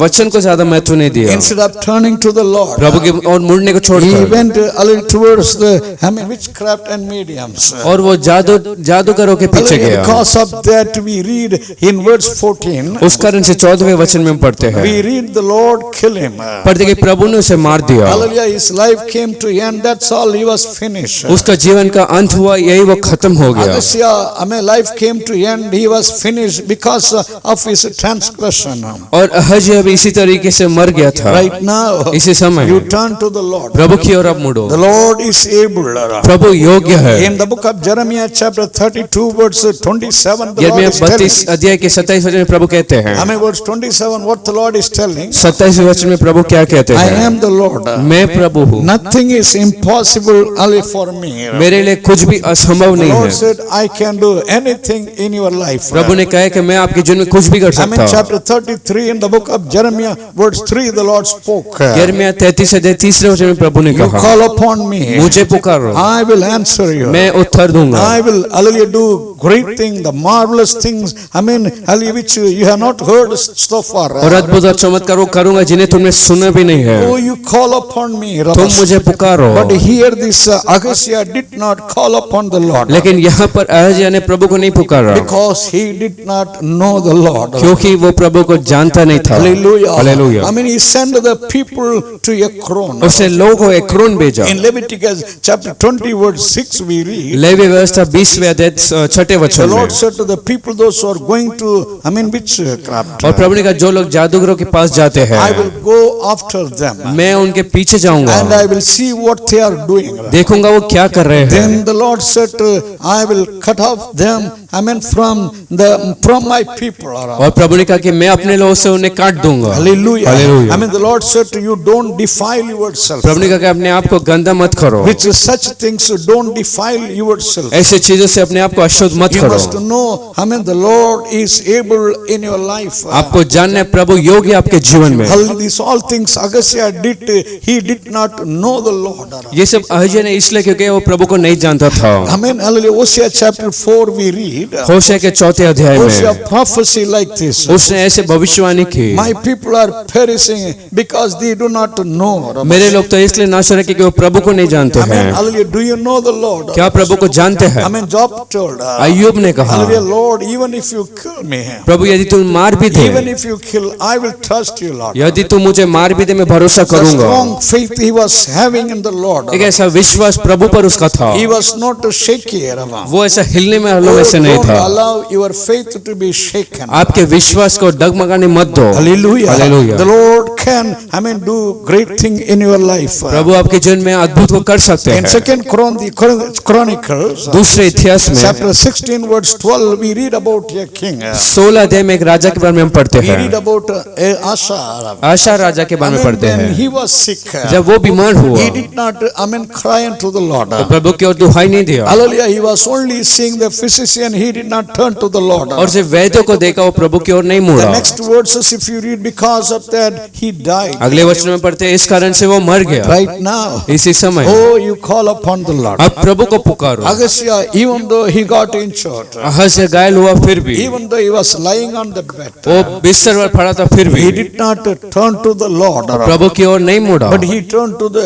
वचन को ज्यादा महत्व नहीं दिया, Instead of turning to the Lord, प्रभु के और मुड़ने को he छोड़कर, went a little towards the witchcraft and mediums. और वो जादूगरों के पीछे गया। Because of that we read in verse 14, उस कारण से 14वें वचन में हम पढ़ते हैं, we read the Lord kill him. पढ़ते कि प्रभु ने उसे मार दिया। Hallelujah, his life came to end. That's all, he was finished. उसका जीवन का अंत हुआ, यही वो खत्म हो गया। Ahaziah, life came to end. He was finished. finished because of his transgression. और अहज्या भी इसी तरीके से मर गया था। Right now, इसी समय you turn to the Lord. प्रभु की ओर अब मुड़ो। The Lord is able. प्रभु योग्य है। In the book of Jeremiah chapter 32 verse 27, the Lord यिर्मयाह is telling. 32 अध्याय के 27 वचन में प्रभु कहते हैं। I mean verse 27, what the Lord is telling. 27 वचन में प्रभु क्या कहते I हैं? am the Lord. मैं प्रभु हूँ। Nothing is impossible only for me. मेरे लिए कुछ भी असंभव The नहीं Lord है। said, I can do anything in your life. प्रभु ने कहा कि मैं आपके जीवन में कुछ भी कर I mean सकता हूँ। chapter 33 in the book of Jeremiah verse 3, the Lord spoke. यिर्मयाह 33 अध्याय 3 वचन में प्रभु ने You कहा, call upon me. मुझे पुकारो, I will answer you. मैं उत्तर दूंगा। I will, hallelujah, do great things, the marvelous things. I mean, hallelujah, which you have not heard so far. और अद्भुत और चमत्कार वो करूंगा जिन्हें तुमने सुना भी नहीं है। Oh, you call upon me. तुम मुझे पुकारो। But here this Ahazia did not call upon the Lord. लेकिन यहाँ पर अहज्या ने प्रभु को नहीं पुकारा, Because he did not know the Lord. क्योंकि वो प्रभु को जानता नहीं था। Hallelujah. Hallelujah. I mean, he sent the people to Ekron. उसने लोगों को एक्रोन भेजा। In Leviticus chapter 20 verse 6 we read, levy व्यवस्था 20वें अध्याय 6 the वचन में, Lord said to the people, those who are going to, I mean, witchcraft, और प्रभु ने कहा जो लोग जादूगरों के पास जाते हैं I will go after them मैं उनके पीछे जाऊंगा, and I will see what they are doing. देखूंगा वो क्या कर रहे हैं। Then the Lord said, I will cut off them, I mean, from my people. और प्रभु ने कहा कि मैं अपने लोगों से उन्हें काट दूंगा। Hallelujah. Hallelujah. I mean, the Lord said to you, don't defile yourself. प्रभु ने कहा कि अपने आप को गंदा मत करो, Which is such things, don't defile yourself. ऐसे चीजों से अपने आप को अशुद्ध मत You करो। must know, I mean, the Lord is able in your life. आपको जानना है प्रभु योग्य आपके जीवन में। Hallelujah. These all things Ahazia did, he did not know the Lord. ये सब अहज्या ने इसलिए क्योंकि वो प्रभु को नहीं जानता था। I mean, hallelujah. Hosea chapter 4 we read. होशे के 4 अध्याय Hosea में prophesy like this. उसने ऐसे भविष्यवाणी की, My people are perishing because they do not know. मेरे लोग तो इसलिए नाश हो रहे क्योंकि वो प्रभु को नहीं जानते I mean, हैं। hallelujah. Do you know the Lord? क्या प्रभु को जानते हैं? I mean, Job told. अय्यूब ने कहा, Hallelujah, Lord, even if you kill me, प्रभु यदि तुम मार भी दे, even if you kill, I will trust you, Lord. यदि तुम मुझे मार भी दे मैं भरोसा The करूंगा। strong faith he was having in the Lord. एक ऐसा विश्वास प्रभु पर उसका था, He was not shaky. वो ऐसा हिलने में हलों में से नहीं Don't था। allow your faith to be shaken. आपके विश्वास को डगमगाने मत दो। Hallelujah. Hallelujah. The Lord can, I mean, do great thing in your life. प्रभु आपके जीवन में अद्भुत को कर सकते In हैं। 2 Chronicles, दूसरे इतिहास में chapter 16 verse 12, we read about a king. 16 अध्याय में एक राजा के बारे में हम पढ़ते We read हैं। about Asa. आशा राजा के बारे में पढ़ते When हैं। he was sick, जब वो बीमार हुआ, he did not, I mean, cry unto the Lord. तो प्रभु की ओर दुहाई नहीं दिया, Hallelujah. He was only seeing the physician. He did not turn to the Lord. और सिर्फ वैद्यों को देखा, वो प्रभु की ओर नहीं The मुड़ा। next verses, if you read, because of that, he died. अगले वचन में पढ़ते हैं इस कारण से वो मर गया। Right now, इसी समय oh, you call upon the Lord. अब प्रभु को पुकारो। Ahazia, even though he got injured, अहज्या घायल हुआ फिर भी, even though he was lying on the bed, वो बिस्तर पर पड़ा था फिर he भी did not turn to the Lord, प्रभु की ओर नहीं मुड़ा, but he turned to the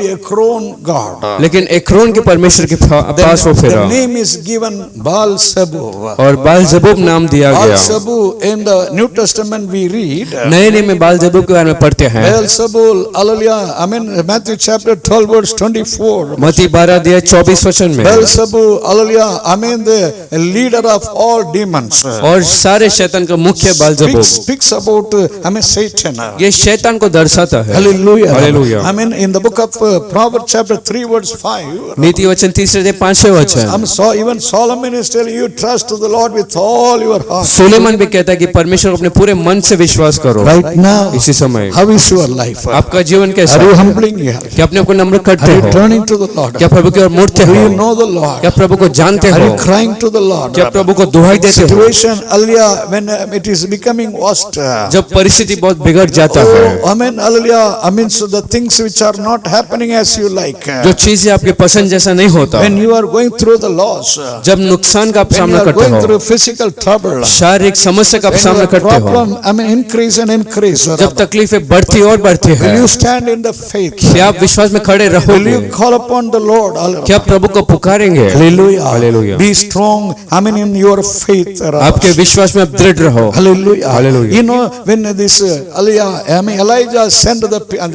Ekron God. लेकिन एक्रोन के परमेश्वर के पास वो The फिरा name is given Baal-Zebub. और बाल-ज़बूब नाम दिया गया। Baal-Zebub in the New Testament we read. नए नियम में बाल-ज़बूब के बारे में पढ़ते हैं। Baal-Zebub, hallelujah. I mean, Matthew chapter 12 verse 24. मत्ती 12 अध्याय 24 वचन में, Baal-Zebub, hallelujah. I mean, the leader of all demons. और सारे शैतान का मुख्य बाल-ज़बूब, Speaks about, I mean, Satan. ये शैतान को दर्शाता है। Hallelujah. Hallelujah. I mean, in the book of Proverbs chapter 3 verse 5. नीति वचन 3 अध्याय 5वें वचन, Even Solomon is telling you, trust the Lord with all your heart. Suleman भी कहता है कि परमेश्वर को अपने पूरे मन से विश्वास करो। Right now, इसी समय how is your life? आपका जीवन कैसा Are you है? humbling your heart? क्या अपने को नम्र करते Are you हो? turning to the Lord? क्या प्रभु की ओर मुड़ते Do हो? you know the Lord? क्या प्रभु को जानते Are हो? you crying to the Lord? क्या प्रभु को दुहाई देते हो? Situation, hallelujah, when it is becoming worst. जब परिस्थिति बहुत बिगड़ जाता है, Oh, amen, hallelujah. I mean, so the things which are not happening as you like. जो चीजें आपके पसंद जैसा नहीं होता, When you are going through the loss, जब नुकसान का आप when you सामना are करते going हो, through physical trouble, शारीरिक समस्या का आप when सामना your करते हो, problem, I mean, increase and increase. जब तकलीफ तकलीफें बढ़ती और बढ़ती है। Will you stand in the faith? क्या आप विश्वास में खड़े Will रहोगे? you call upon the Lord? क्या आप प्रभु को पुकारेंगे? Hallelujah. Hallelujah. Be strong. I mean, in your faith. आपके विश्वास में आप दृढ़ रहो। Hallelujah. Hallelujah. You know, when this Elijah sent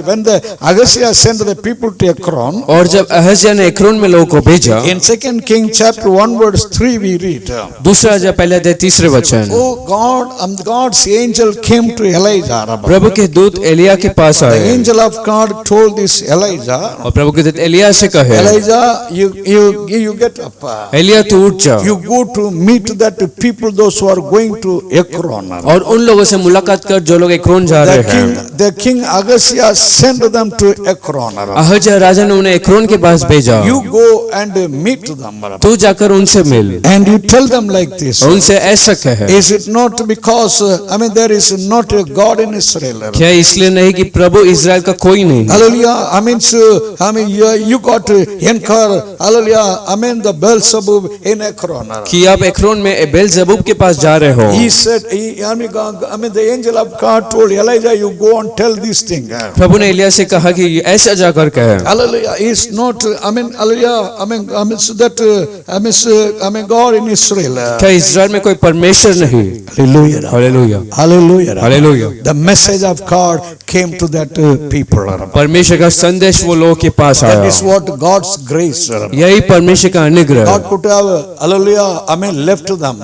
when the Ahaziah sent the people to Ekron, और जब अहज्या ने एक्रोन में लोगों को भेजा, in 2 King chapter 1 verse 3 we read, दूसरा राजा पहले अध्याय 3 वचन, oh God, God's angel came to Elijah. प्रभु के दूत एलिया के पास The आए angel of God told this Elijah, और प्रभु के दूत एलिया से कहे, Elijah, you get up. Elia तू उठ जा You go to meet that people, those who are going to Ekron. और उन लोगों से मुलाकात कर जो लोग एक्रोन जा रहे हैं। The king Ahaziah sent them to Ekron. अहज्या राजा ने उन्हें एक्रोन के पास भेजा, You go and meet them. तू जाकर उनसे मिल And you tell them like this. और उनसे ऐसा कहे, Is it not because, there is not a God in Israel? क्या इसलिए नहीं कि प्रभु इस्राएल का कोई नहीं? Hallelujah. You got to incur, hallelujah, the Beelzebub in Ekron. कि आप एक्रोन में बेलजेबूब के पास जा रहे हो। He said, the angel of God told Elijah, you go and tell this thing. प्रभु ने एलिया से कहा कि ऐसा जाकर कहे। Hallelujah. Is not, hallelujah, so that, God in Israel. क्या इस्राएल में कोई परमेश्वर नहीं? Hallelujah. Hallelujah, Hallelujah. Hallelujah. The message of God came to that people. परमेश्वर का संदेश वो लोगों के पास That आया। is what God's grace. यही परमेश्वर का अनुग्रह। God could have, hallelujah, left them.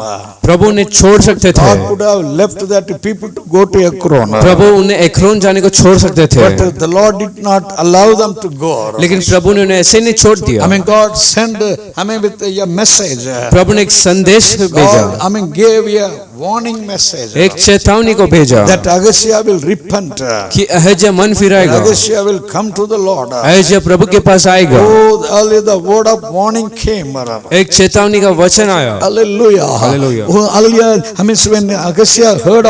प्रभु ने छोड़ सकते थे, God could have left that people to go to Ekron. प्रभु उन्हें एक्रोन जाने को छोड़ सकते थे, But the Lord did not allow them to go. लेकिन प्रभु ने उन्हें ऐसे नहीं छोड़ दिया। God sent, with a message. प्रभु ने एक संदेश भेजा, God, gave a warning message. एक चेतावनी को भेजा That Ahaziah will repent. कि अहज्या मन फिराएगा, Ahaziah will come to the Lord. अहज्या प्रभु के पास आएगा। Oh, the word of warning came. एक चेतावनी का वचन आया। Hallelujah. Hallelujah. Oh, hallelujah. When Ahaziah heard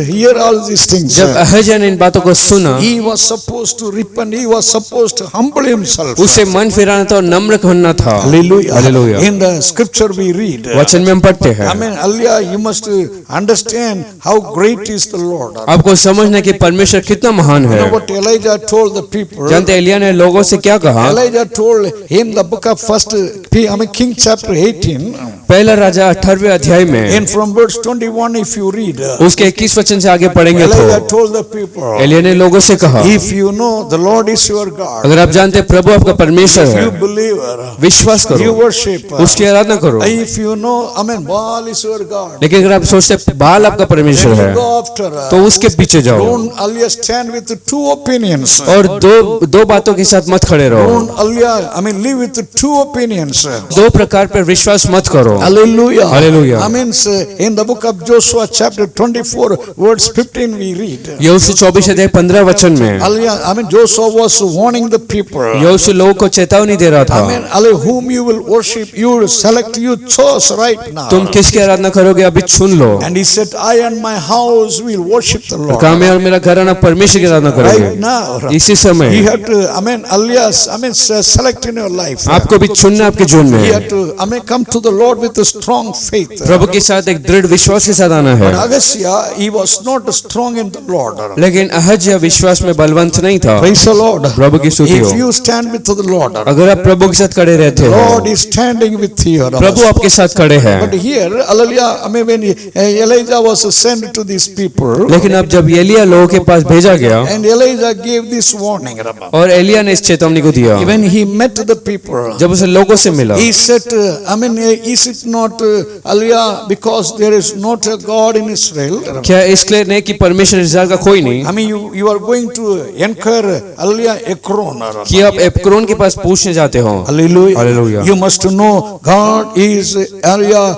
hear all these things, जब अहज्या ने इन बातों को सुना, he was supposed to repent. He was supposed to humble himself. उसे मन फिराना था और नम्र होना था। Hallelujah. Hallelujah. In the scripture we read. वचन में हम पढ़ते हैं। Hallelujah. You must understand how great is the Lord. आपको समझना कि परमेश्वर कितना महान You है। know what Elijah told the people? जानते एलिया ने लोगों से क्या कहा? Elijah told him the book of King chapter 18. पहला राजा 18वें अध्याय में, And from verse 21 if you read. उसके 21 वचन से आगे पढ़ेंगे Elijah तो told the people. एलिया ने लोगों से कहा, If you know the Lord is your God. अगर आप जानते प्रभु आपका परमेश्वर है, You believe. विश्वास You करो, worship. उसकी आराधना करो। If you know, Baal is your God. लेकिन अगर आप सोचते बाल आपका परमेश्वर Then है, you go after. तो उसके पीछे जाओ Don't stand with two opinions. और दो बातों के साथ मत खड़े रहो। Don't live with two opinions. दो प्रकार पर विश्वास मत करो। Hallelujah. Hallelujah. In the book of Joshua chapter 24 verse 15 we read. यहोशू 24 अध्याय 15 वचन में, Hallelujah. Joshua was warning the people. यहोशू लोगों को चेतावनी दे रहा था, Whom you will worship, you select, you chose right now. तुम किसकी आराधना करोगे अभी चुन लो। And he said, I and my house will worship the Lord. कहा मैं और मेरा घराना परमेश्वर की आराधना Right करेंगे। now. इसी समय You have to, select in your life. आपको भी चुनना आपके जीवन You में। have to, come to the Lord with a strong faith. प्रभु के साथ एक दृढ़ विश्वास के साथ आना है। But Ahaziah, he was not strong in the Lord. लेकिन अहज्या विश्वास में बलवंत नहीं था। Praise the Lord. प्रभु की स्तुति हो। If you stand with the Lord, अगर आप प्रभु के साथ खड़े रहते Lord हैं, is standing with you. प्रभु आपके साथ खड़े हैं। But here, hallelujah, when Elijah was sent to these people, लेकिन अब जब एलिया लोगों के पास भेजा गया and Elijah gave this warning. और एलिया ने इस चेतावनी को दिया, When he met the people, जब उसे लोगों से मिला, he said, is it not, hallelujah, because there is not a God in Israel? क्या इसलिए नहीं कि परमेश्वर इस्राएल का कोई नहीं You are going to incur, hallelujah, Ekron. कि आप एक्रोन के पास पूछने जाते हो। Hallelujah. Hallelujah. You must know God is, hallelujah,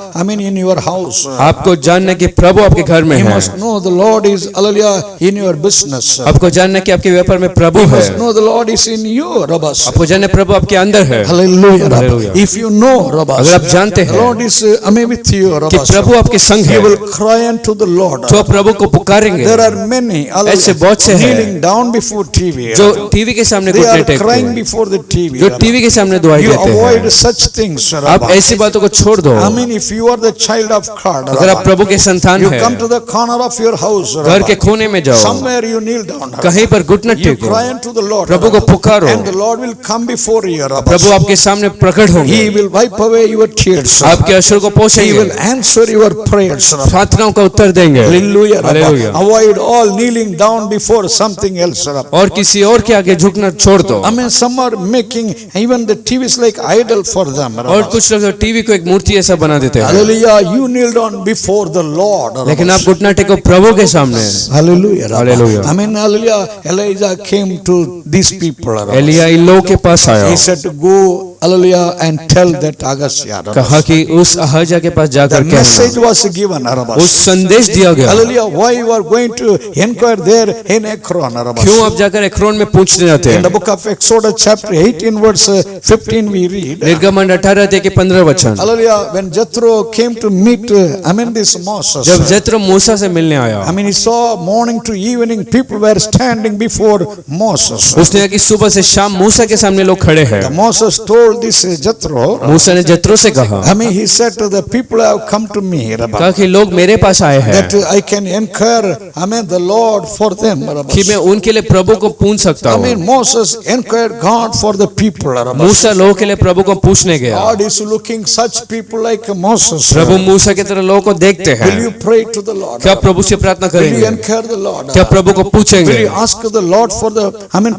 in your house. आपको जानना कि प्रभु आपके घर में You है। must know the Lord is, hallelujah, in your business. आपको जानना कि आपके व्यापार में प्रभु You है। must know the Lord is in you, Rabbas. आपको जानना प्रभु आपके अंदर है। Hallelujah. Hallelujah. If you know, Rabbas, अगर आप जानते the हैं Lord is, with you, कि Rabbas, प्रभु आपके संग है, you will cry unto the Lord. तो आप प्रभु को पुकारेंगे। There are many, ऐसे बहुत से हैं kneeling down before TV. जो टीवी के सामने They घुटने are टेकते crying हैं, before the TV. जो टीवी के सामने दुआई You देते avoid हैं। such things. आप ऐसी बातों को छोड़ दो। If you are the child of God, अगर आप प्रभु के संतान you हैं, come to the corner of your house. घर के कोने में जाओ, Somewhere you kneel kneel down. कहीं पर घुटना You टेको, cry unto the Lord. प्रभु को पुकारो, And the Lord will come before you. प्रभु आपके सामने प्रकट होंगे, He will wipe away your tears. आपके अश्रु को He पोंछेंगे, will answer your prayers. प्रार्थनाओं का उत्तर देंगे। Hallelujah. Hallelujah। Avoid all kneeling down before something else. और किसी और के आगे झुकना छोड़ दो। I mean, some are making even the TVs like idol for them. और कुछ लोग टीवी को एक मूर्ति ऐसा बना देते हैं, Hallelujah. You kneel down before the Lord. लेकिन आप घुटना टेको प्रभु के सामने। Hallelujah. Hallelujah। I mean, hallelujah. Elijah came to these people. Elia इन लोगों के पास आया, He said to go, hallelujah, and tell that Agasiah. कहा कि उस अहज्या के पास The जाकर message कहना, was given. उस संदेश दिया गया। Hallelujah. Why you are going to inquire there in Ekron? क्यों आप जाकर एक्रोन में पूछने जाते In हैं? the book of Exodus chapter 18 verse 15 we read. निर्गमन 18 अध्याय के 15 वचन, Hallelujah. When Jethro came to meet, this Moses. जब जैत्रो मूसा से मिलने आया, He saw morning to evening people were standing before Moses. उसने कि सुबह से शाम मूसा के सामने लोग खड़े हैं। Moses told this Jethro. मूसा ने जैत्रो से कहा, He said to the people have come to me. कहा कि लोग मेरे पास आए हैं That I can inquire, the Lord for them. कि मैं उनके लिए प्रभु को पूछ सकता हूँ। Moses inquired God for the people. मूसा लोगों के लिए प्रभु को पूछने गया। God is looking such people like Moses. प्रभु मूसा की तरह लोगों को देखते Will you हैं। pray to the Lord? क्या प्रभु से प्रार्थना Will you करेंगे? inquire the Lord? क्या प्रभु को Will पूछेंगे? you ask the Lord for the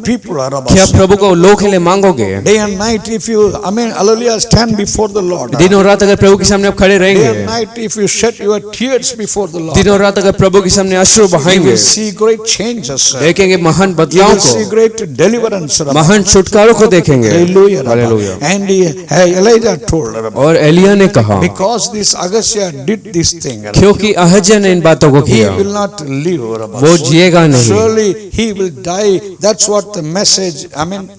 people? क्या प्रभु को लोगों के लिए मांगोगे? Day and night, if you hallelujah, stand before the Lord. दिन और रात अगर प्रभु के सामने आप खड़े Day and रहेंगे, night, if you shed your tears before the Lord, दिन और रात अगर प्रभु के सामने अश्रु you बहाएंगे, will see great changes. देखेंगे महान You बदलाव will see को, great deliverance. महान छुटकारों को देखेंगे। Hallelujah. Hallelujah। And Elijah told, और एलिया ने कहा, because this Agasiah did this thing, क्योंकि अहज्या ने इन बातों को he किया, will not live. वो जिएगा नहीं Surely he will die. That's what the message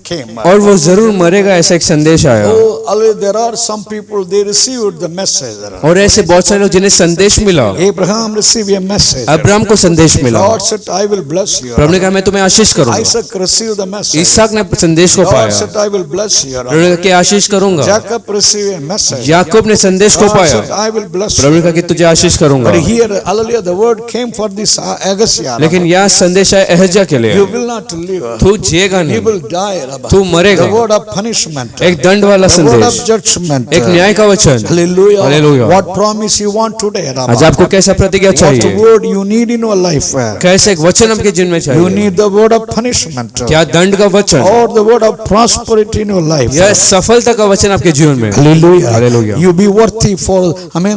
came. और वो जरूर मरेगा, ऐसा एक संदेश आया। Oh, there are some people, they received the message. और ऐसे बहुत सारे लोग जिन्हें संदेश मिला, Abraham received a message. Abraham को संदेश मिला, Lord said, I will bless you. प्रभु ने कहा मैं तुम्हें आशीष करूंगा। Isaac received the message. इसहाक ने संदेश को Lord पाया, said, I will bless you. प्रभु ने कहा कि आशीष करूंगा। Jacob received a message. याकूब ने संदेश को Lord said, पाया, I will bless प्रभु ने you. कहा कि तुझे आशीष करूंगा। But here, hallelujah, the word came for this Agasiah. लेकिन यह संदेश है अहज्या के लिए, You will not live. तू जिएगा You नहीं, will die. तू मरेगा। The word of punishment. एक दंड वाला The word of संदेश, judgment. एक न्याय का वचन। Hallelujah. Hallelujah। What promise you want today? आज आपको कैसा प्रतिज्ञा What चाहिए? word you need in your life? कैसे एक वचन आपके जीवन में You चाहिए? need the word of punishment क्या दंड का वचन, or the word of prosperity in your life. यह सफलता का वचन आपके जीवन में? Hallelujah. Hallelujah। You be worthy for,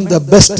the best,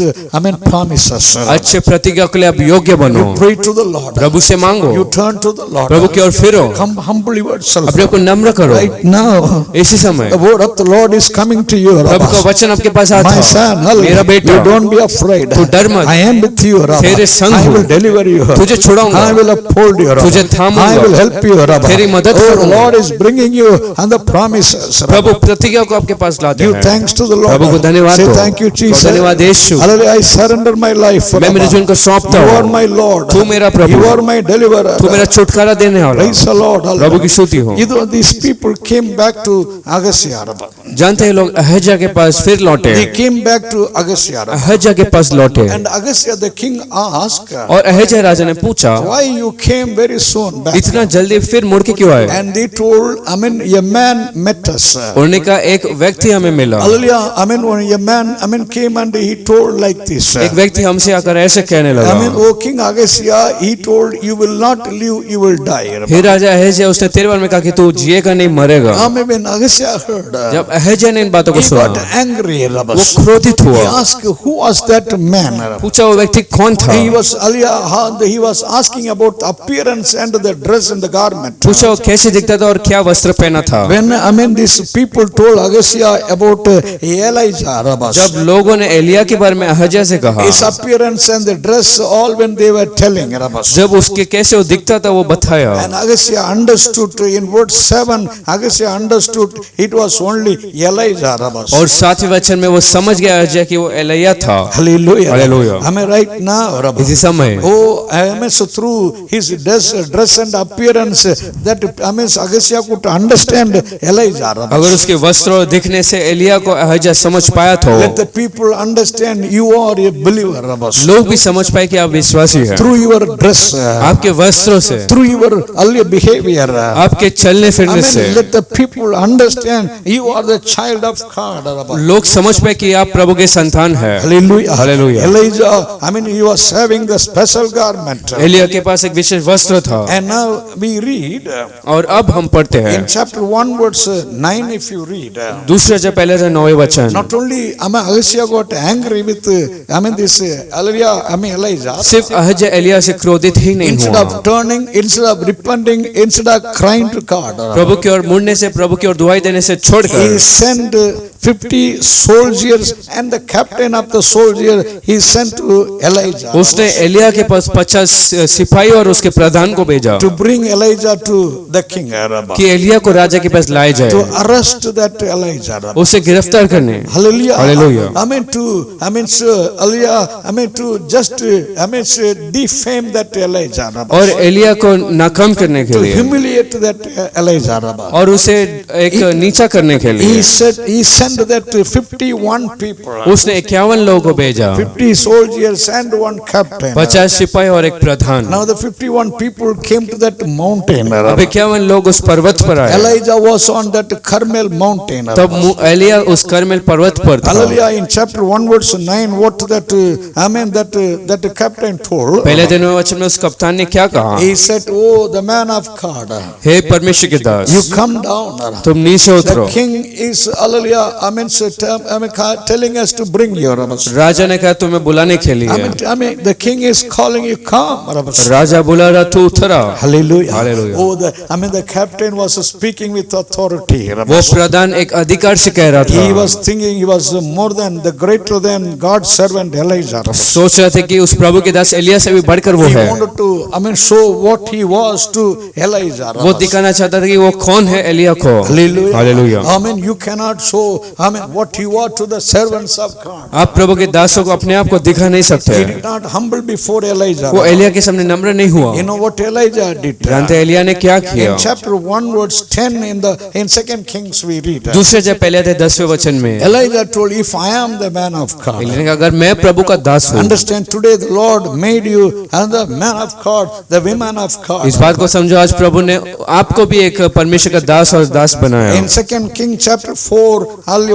promises. अच्छे प्रतिज्ञा के लिए आप योग्य बनो। You pray to the Lord. प्रभु से मांगो, You turn to the Lord. प्रभु की ओर फिरो, Come humble yourself. अपने को नम्र करो। Right now, इसी समय the word of the Lord is coming to you. प्रभु का वचन आपके पास आता My है, son, मेरा hallelujah. बेटा, You don't be afraid. तू डर मत, I am with you, Rabba. तेरे संग I हूँ, will deliver you. तुझे छुड़ाऊंगा, I will uphold you, Rabba. तुझे थामूंगा, I will help you, Rabba. तेरी मदद Oh, the करूंगा। Lord is bringing you and the promises. प्रभु प्रतिज्ञा को आपके पास लाते Give हैं। thanks to the Lord. प्रभु को धन्यवाद Say दो। thank you, Jesus. धन्यवाद यीशु। Hallelujah. I surrender my life. मैं मेरे Rabba. जीवन को सौंपता You are हूँ, my Lord. तू मेरा प्रभु, You are my deliverer. तू मेरा छुटकारा देने वाला। Praise the Lord. प्रभु की स्तुति हो। These people came back to Agasiah. Rabba. जानते हैं लोग अहज्या के पास फिर लौटे, They came back to Agasiah. Rabba. अहज्या के पास लौटे, And Agasiah the king asked, और अहज्या राजा ने पूछा, why you came very soon back? इतना जल्दी फिर मुड़ के क्यों आए? And they told, a man met us. उन्होंने कहा एक व्यक्ति हमें मिला, Hallelujah. When a man came and he told like this. एक व्यक्ति हमसे आकर ऐसे कहने लगा, O King Agasiah, he told, you will not live, you will die. हे राजा अहज्या, उसने तेरे बारे में कहा कि तू जिएगा नहीं, मरेगा। When Agasiah heard, जब अहज्या ने इन बातों को he सुना, got angry. वो क्रोधित He हुआ, asked, who was that man? पूछा वो व्यक्ति कौन था? He was asking about appearance and the dress and the garment. पूछा वो कैसे दिखता था और क्या वस्त्र पहना था? When these people told Agasiah about Elijah, जब लोगों ने एलिया के बारे में अहज्या से कहा, his appearance and the dress, all when they were telling, जब उसके कैसे वो दिखता था वो बताया, and Agasiah understood in verse 7. Agasiah understood it was only Elijah, Rabbi. और 7वें वचन में वो समझ गया अहज्या कि वो एलिय्याह था। Hallelujah. Hallelujah. Am I right now, Rabbi? इसी समय Oh, I mean, so through his dress and appearance, that I mean, Agasiya could understand Elijah, Rabbi. अगर उसके वस्त्र और दिखने से एलिय्याह को अहज्या समझ पाया तो Let the people understand you are a believer, Rabbi. लोग भी समझ पाए कि आप विश्वासी हैं। Through your dress, आपके वस्त्रों से, through your earlier behavior, आपके चलने I फिरने से mean, let the people understand you are the child of God, Rabbi. लोग समझ पाए कि आप प्रभु के संतान हैं। Hallelujah. Hallelujah. Elijah, I mean, he was having the special garment. एलिय्याह के पास एक विशेष वस्त्र था। And now we read और अब हम पढ़ते हैं in chapter 1 verse 9, if you read, दूसरे जब पहले से 9वें वचन। not only I mean, Agasiya got angry with I mean this Elijah. सिर्फ अहज्या एलिय्याह से क्रोधित ही नहीं Instead हुआ, of turning, instead of repenting, instead of crying to God, प्रभु की ओर मुड़ने से, प्रभु की ओर दुहाई देने से he छोड़कर sent 50 soldiers and the captain of the soldier he sent to Elijah उसने एलिय्याह के पास 50 सिपाही और उसके प्रधान को भेजा to bring Elijah to the king Arab, कि एलिय्याह को राजा के पास लाया to जाए, arrest that Elijah Arab. उसे गिरफ्तार करने। Hallelujah. Hallelujah. To just defame that Elijah Arab, और एलिय्याह को नाकाम करने के to लिए humiliate that Elijah Arab. और उसे एक नीचा करने के लिए He sent that 51 people, उसने 51 लोगों को भेजा, 50 soldiers and one captain. 50 सिपाही और एक प्रधान। Now the 51 people came to that mountain. अब 51 लोग उस पर्वत पर आए। Elijah was on that Carmel mountain. तब एलिय्याह उस कर्मेल पर्वत पर था। Hallelujah. In chapter 1 verse 9, what that captain told. पहले दिन में वचन में उस कप्तान ने क्या कहा? He said, "Oh, the man of God, हे परमेश्वर के दास, you come down. तुम नीचे The उतरो। king is hallelujah. Telling us to bring you. राजा ने कहा तुम्हें बुलाने के लिए। The king is calling you. Come. राजा बुला रहा, तू उतरा। Hallelujah. Hallelujah. Oh, the captain was speaking with authority. वो प्रधान एक अधिकार से कह रहा He था। was thinking he was more than the greater than God's servant Elijah. सोच रहे थे कि उस प्रभु के दास एलिय्याह से भी बढ़कर वो He है। wanted to show what he was to Elijah. वो दिखाना चाहता था कि वो कौन है एलिय्याह को। Hallelujah. Hallelujah. You cannot show what you are to the servants of God. आप प्रभु के दासों को अपने आप को दिखा नहीं सकते। He did not humble before Elijah. वो एलिय्याह के सामने नम्र नहीं हुआ। You know what Elijah did? जानते हैं एलिय्याह ने क्या किया? In chapter 1 verse 10 in 2 Kings we read. दूसरे जब पहले थे 10वें वचन में Elijah told, if I am the man of God. एलिय्याह ने कहा अगर मैं प्रभु का दास हूँ। Understand, today the Lord made you and the man of God, the woman of God. इस बात को समझो, आज प्रभु ने आपको भी एक परमेश्वर का दास और दास बनाया। In 2 Kings chapter 4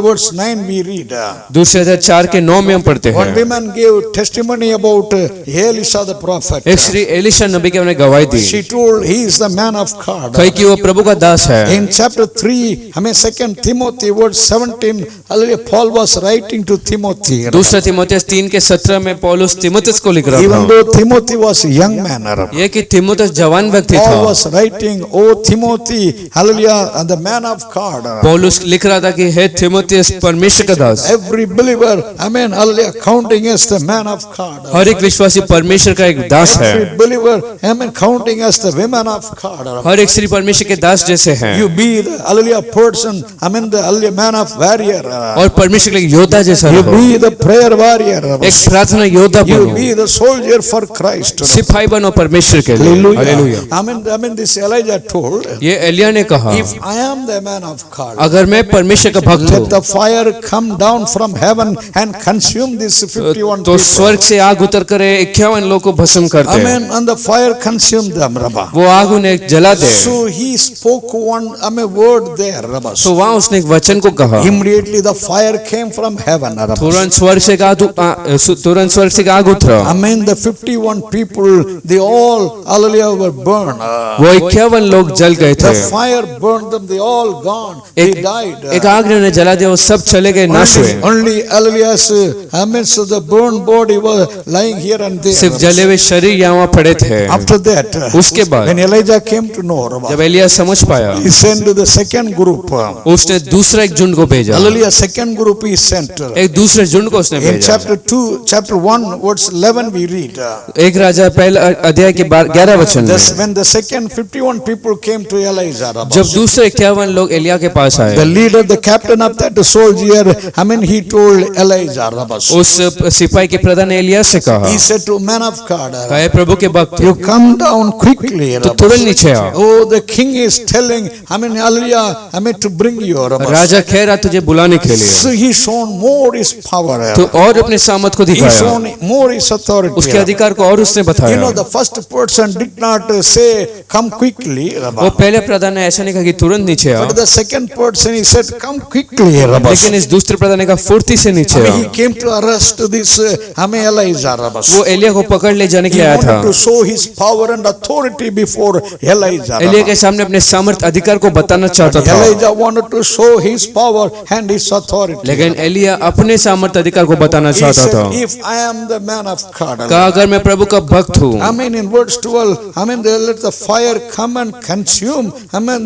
verse 9 we read. दूसरे अध्याय 4 के 9 में हम पढ़ते One हैं। woman gave testimony about Elisha the prophet. एक श्री एलिशा नबी के हमने गवाही दी, She told he is the man of God. कही कि वो प्रभु का दास है। In chapter 3, 2 Timothy verse 17, hallelujah, Paul was writing to Timothy. दूसरा तीमुथियुस 3 के 17 में पौलुस तीमुथियुस को लिख रहा Even था। though Timothy was a young man, ये कि तीमुथियुस जवान व्यक्ति Paul था। was writing, oh Timothy, hallelujah, and the man of God. पौलुस लिख रहा था कि हे तीमुथियुस परमेश्वर का दास। Every believer, hallelujah, counting as the man of God. हर एक विश्वासी परमेश्वर का एक दास है। Every believer, counting as the women of God. हर एक स्त्री परमेश्वर के दास जैसे हैं। You be the hallelujah person, the hallelujah man of warrior. और परमेश्वर के योद्धा जैसा You रहो। be the prayer warrior. एक प्रार्थना योद्धा You बनो। be the soldier for Christ. सिपाही बनो परमेश्वर के लिए। Hallelujah. This Elijah told, ये एलिय्याह ने कहा if I am the man of God, अगर मैं परमेश्वर का भक्त let हूँ the fire come down from heaven and consume this 51 तो people. स्वर्ग से आग उतर कर 51 लोगों को भस्म करते हैं। And the fire consumed them, Rabba. वो आग उन्हें जला दे। So he spoke one word there, Rabba. तो वहाँ उसने एक वचन को कहा। Immediately the fire came from heaven, Rabba. तुरंत स्वर्ग से आग उतरा। The 51 people, they all, hallelujah, were burned. वो 51 लोग जल गए थे। The fire burned them, they all gone. They died. एक आग ने उन्हें जला जला दिया, वो सब चले गए, नाश हुए। Only Elias, so the burned body was lying here and there. सिर्फ जले हुए शरीर यहाँ पड़े थे। After that, उसके बाद when Elijah came to know, जब एलिया समझ पाया, he sent to the second group. उसने दूसरा एक झुंड को भेजा। Hallelujah, second group he sent. एक दूसरे झुंड को उसने In भेजा। chapter 1, verse 11 we read. एक राजा पहला अध्याय के 11 वचन में, When the second 51 people came to Elijah, जब दूसरे 51 लोग एलिया के पास आए, the leader, the captain of that soldier, he told Elijah, उस सिपाही के प्रधान ने एलिया से कहा, he said to man of God, कहे प्रभु के भक्त, you come down quickly. तो तुरंत नीचे आओ। Oh, the king is telling, hallelujah, to bring you. राजा कह रहा तुझे बुलाने के लिए। So he shown more his power. तो और अपने सामर्थ को He दिखाया, shown more his authority. उसके अधिकार को और उसने बताया। The first person did not say, come quickly. वो पहले प्रधान ने ऐसा नहीं कहा कि तुरंत नीचे आओ, But the second person, he said, come quickly. लेकिन इस दूसरे प्रधान ने कहा फुर्ती से नीचे आओ। He came to arrest this Elijah. वो एलिया को पकड़ ले जाने के लिए आया He था। wanted to show his power and authority before Elijah. Elia के सामने अपने सामर्थ अधिकार को बताना चाहता था, Elijah wanted to show his power and his authority. लेकिन एलिया अपने सामर्थ अधिकार को बताना He चाहता था। said, if I am the man of God. कहा अगर मैं प्रभु का भक्त हूँ, In verse 12, they let the fire come and consume,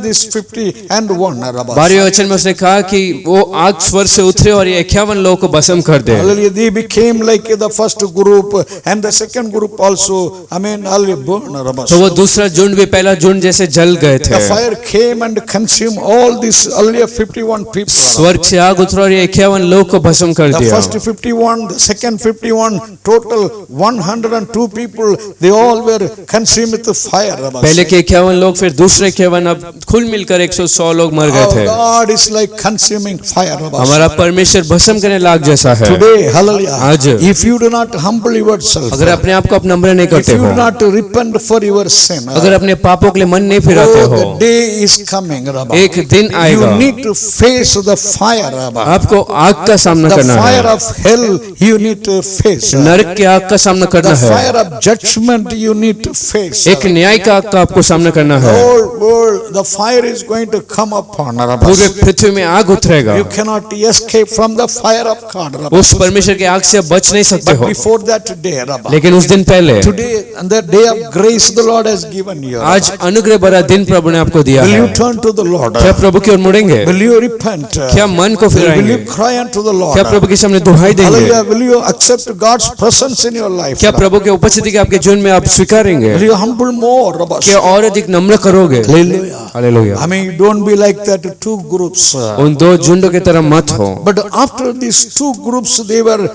this 50 and 1. 12वें वचन में उसने कहा कि वो आग स्वर्ग से उतरे और ये 51 लोगों को भस्म कर दे। Hallelujah. They became like the first group and the second group also, hallelujah, burned. तो वो दूसरा झुंड भी पहला झुंड जैसे जल गए थे। The fire came and consumed all these, hallelujah, 51 people. स्वर्ग से आग उतरा और ये 51 लोगों को भस्म कर The दिया। first 51, the second 51, total 102 people, they all were consumed with the fire. पहले के 51 लोग, फिर दूसरे 51, अब कुल मिलकर 100 लोग मर गए थे। God is like consuming fire. हमारा परमेश्वर भस्म करने लाग जैसा है। Today, hallelujah, आज if you do not humble yourself, अगर अपने आप को नम्र नहीं if करते you हो, do not repent for your sin, अगर अपने पापों के लिए मन नहीं फिराते हो, the day is coming. एक दिन आएगा, You need to face the fire. आपको आग का सामना The करना fire है। of hell you need to face. नरक के आग का सामना करना The है। fire of judgment you need to face. एक न्याय का आग का आपको सामना करना है। Whole world, the fire is going to come upon us. पूरे पृथ्वी में आग उतरेगा। You cannot escape from the fire of God. उस परमेश्वर के आग से आप बच नहीं सकते But हो, before that day, लेकिन उस दिन पहले, today, and the day of grace the Lord has given you. आज अनुग्रह भरा दिन प्रभु ने आपको दिया Will है। you turn to the Lord? क्या प्रभु की ओर मुड़ेंगे? Will you repent? क्या मन को Will फिराएंगे? you cry unto the Lord? क्या प्रभु के सामने दुहाई देंगे? Hallelujah. Will you accept God's presence in your life? क्या प्रभु के उपस्थिति के आपके जीवन में आप स्वीकारेंगे? Will you humble more? क्या और अधिक नम्र करोगे? Hallelujah. Hallelujah. Don't be like that two groups. उन दो झुंडों की तरह मत हो। But after these two groups, they were,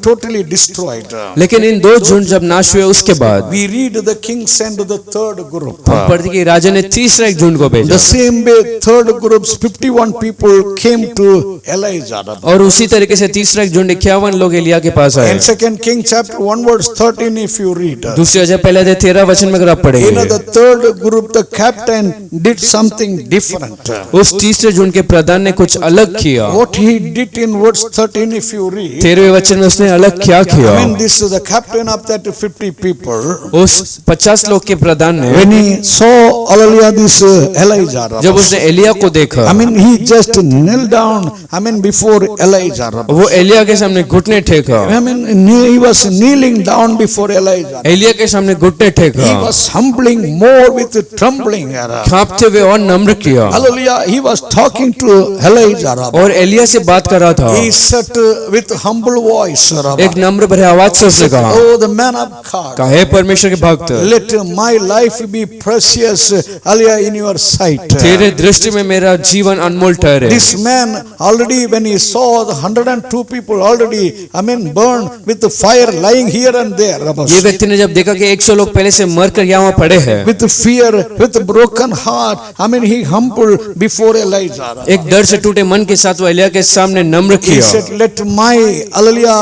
totally destroyed. लेकिन इन दो झुंड जब नाश हुए उसके बाद We read the king sent the third group. हम पढ़ते कि राजा ने तीसरा एक झुंड को भेजा, The same way, third groups, 51 people came to Elijah. और उसी तरीके से तीसरा एक झुंड 51 लोग एलिया के पास आए। In 2 King chapter 1 verse 13, if you read. दूसरी वजह पहले अध्याय 13 वचन में अगर आप पढ़ेंगे, The third group, the captain did something different. उस तीसरे झुंड के प्रधान ने कुछ अलग किया। What he did in verse 13, if you read. 13वें वचन में उसने अलग क्या किया? This is the captain of that 50 people. उस 50 लोग के प्रधान ने, When he saw, hallelujah, this Elijah. जब उसने एलिया को देखा, He just knelt down, before Elijah. वो एलिया के सामने घुटने टेका। He was kneeling down before Elijah. Elia के सामने घुटने He टेका, was humbling more with trembling. कांपते हुए और नम्र किया, Hallelujah. He was talking to Elijah. और एलिया से बात कर रहा था। He said with humble voice. एक नम्र भरे आवाज से उसने कहा, Oh, the man of God. हे परमेश्वर के भक्त, Let my life be precious, hallelujah, in your sight. तेरे दृष्टि में मेरा जीवन अनमोल ठहरे। This man already, when he saw the 102 people already, burned with the fire lying here and there. ये व्यक्ति ने जब देखा कि 100 लोग पहले से मरकर यहाँ पड़े हैं, With fear, with a broken heart, he humbled before Elijah. एक डर से टूटे मन के साथ वो एलिया के सामने नम्र He किया। said, let my, hallelujah,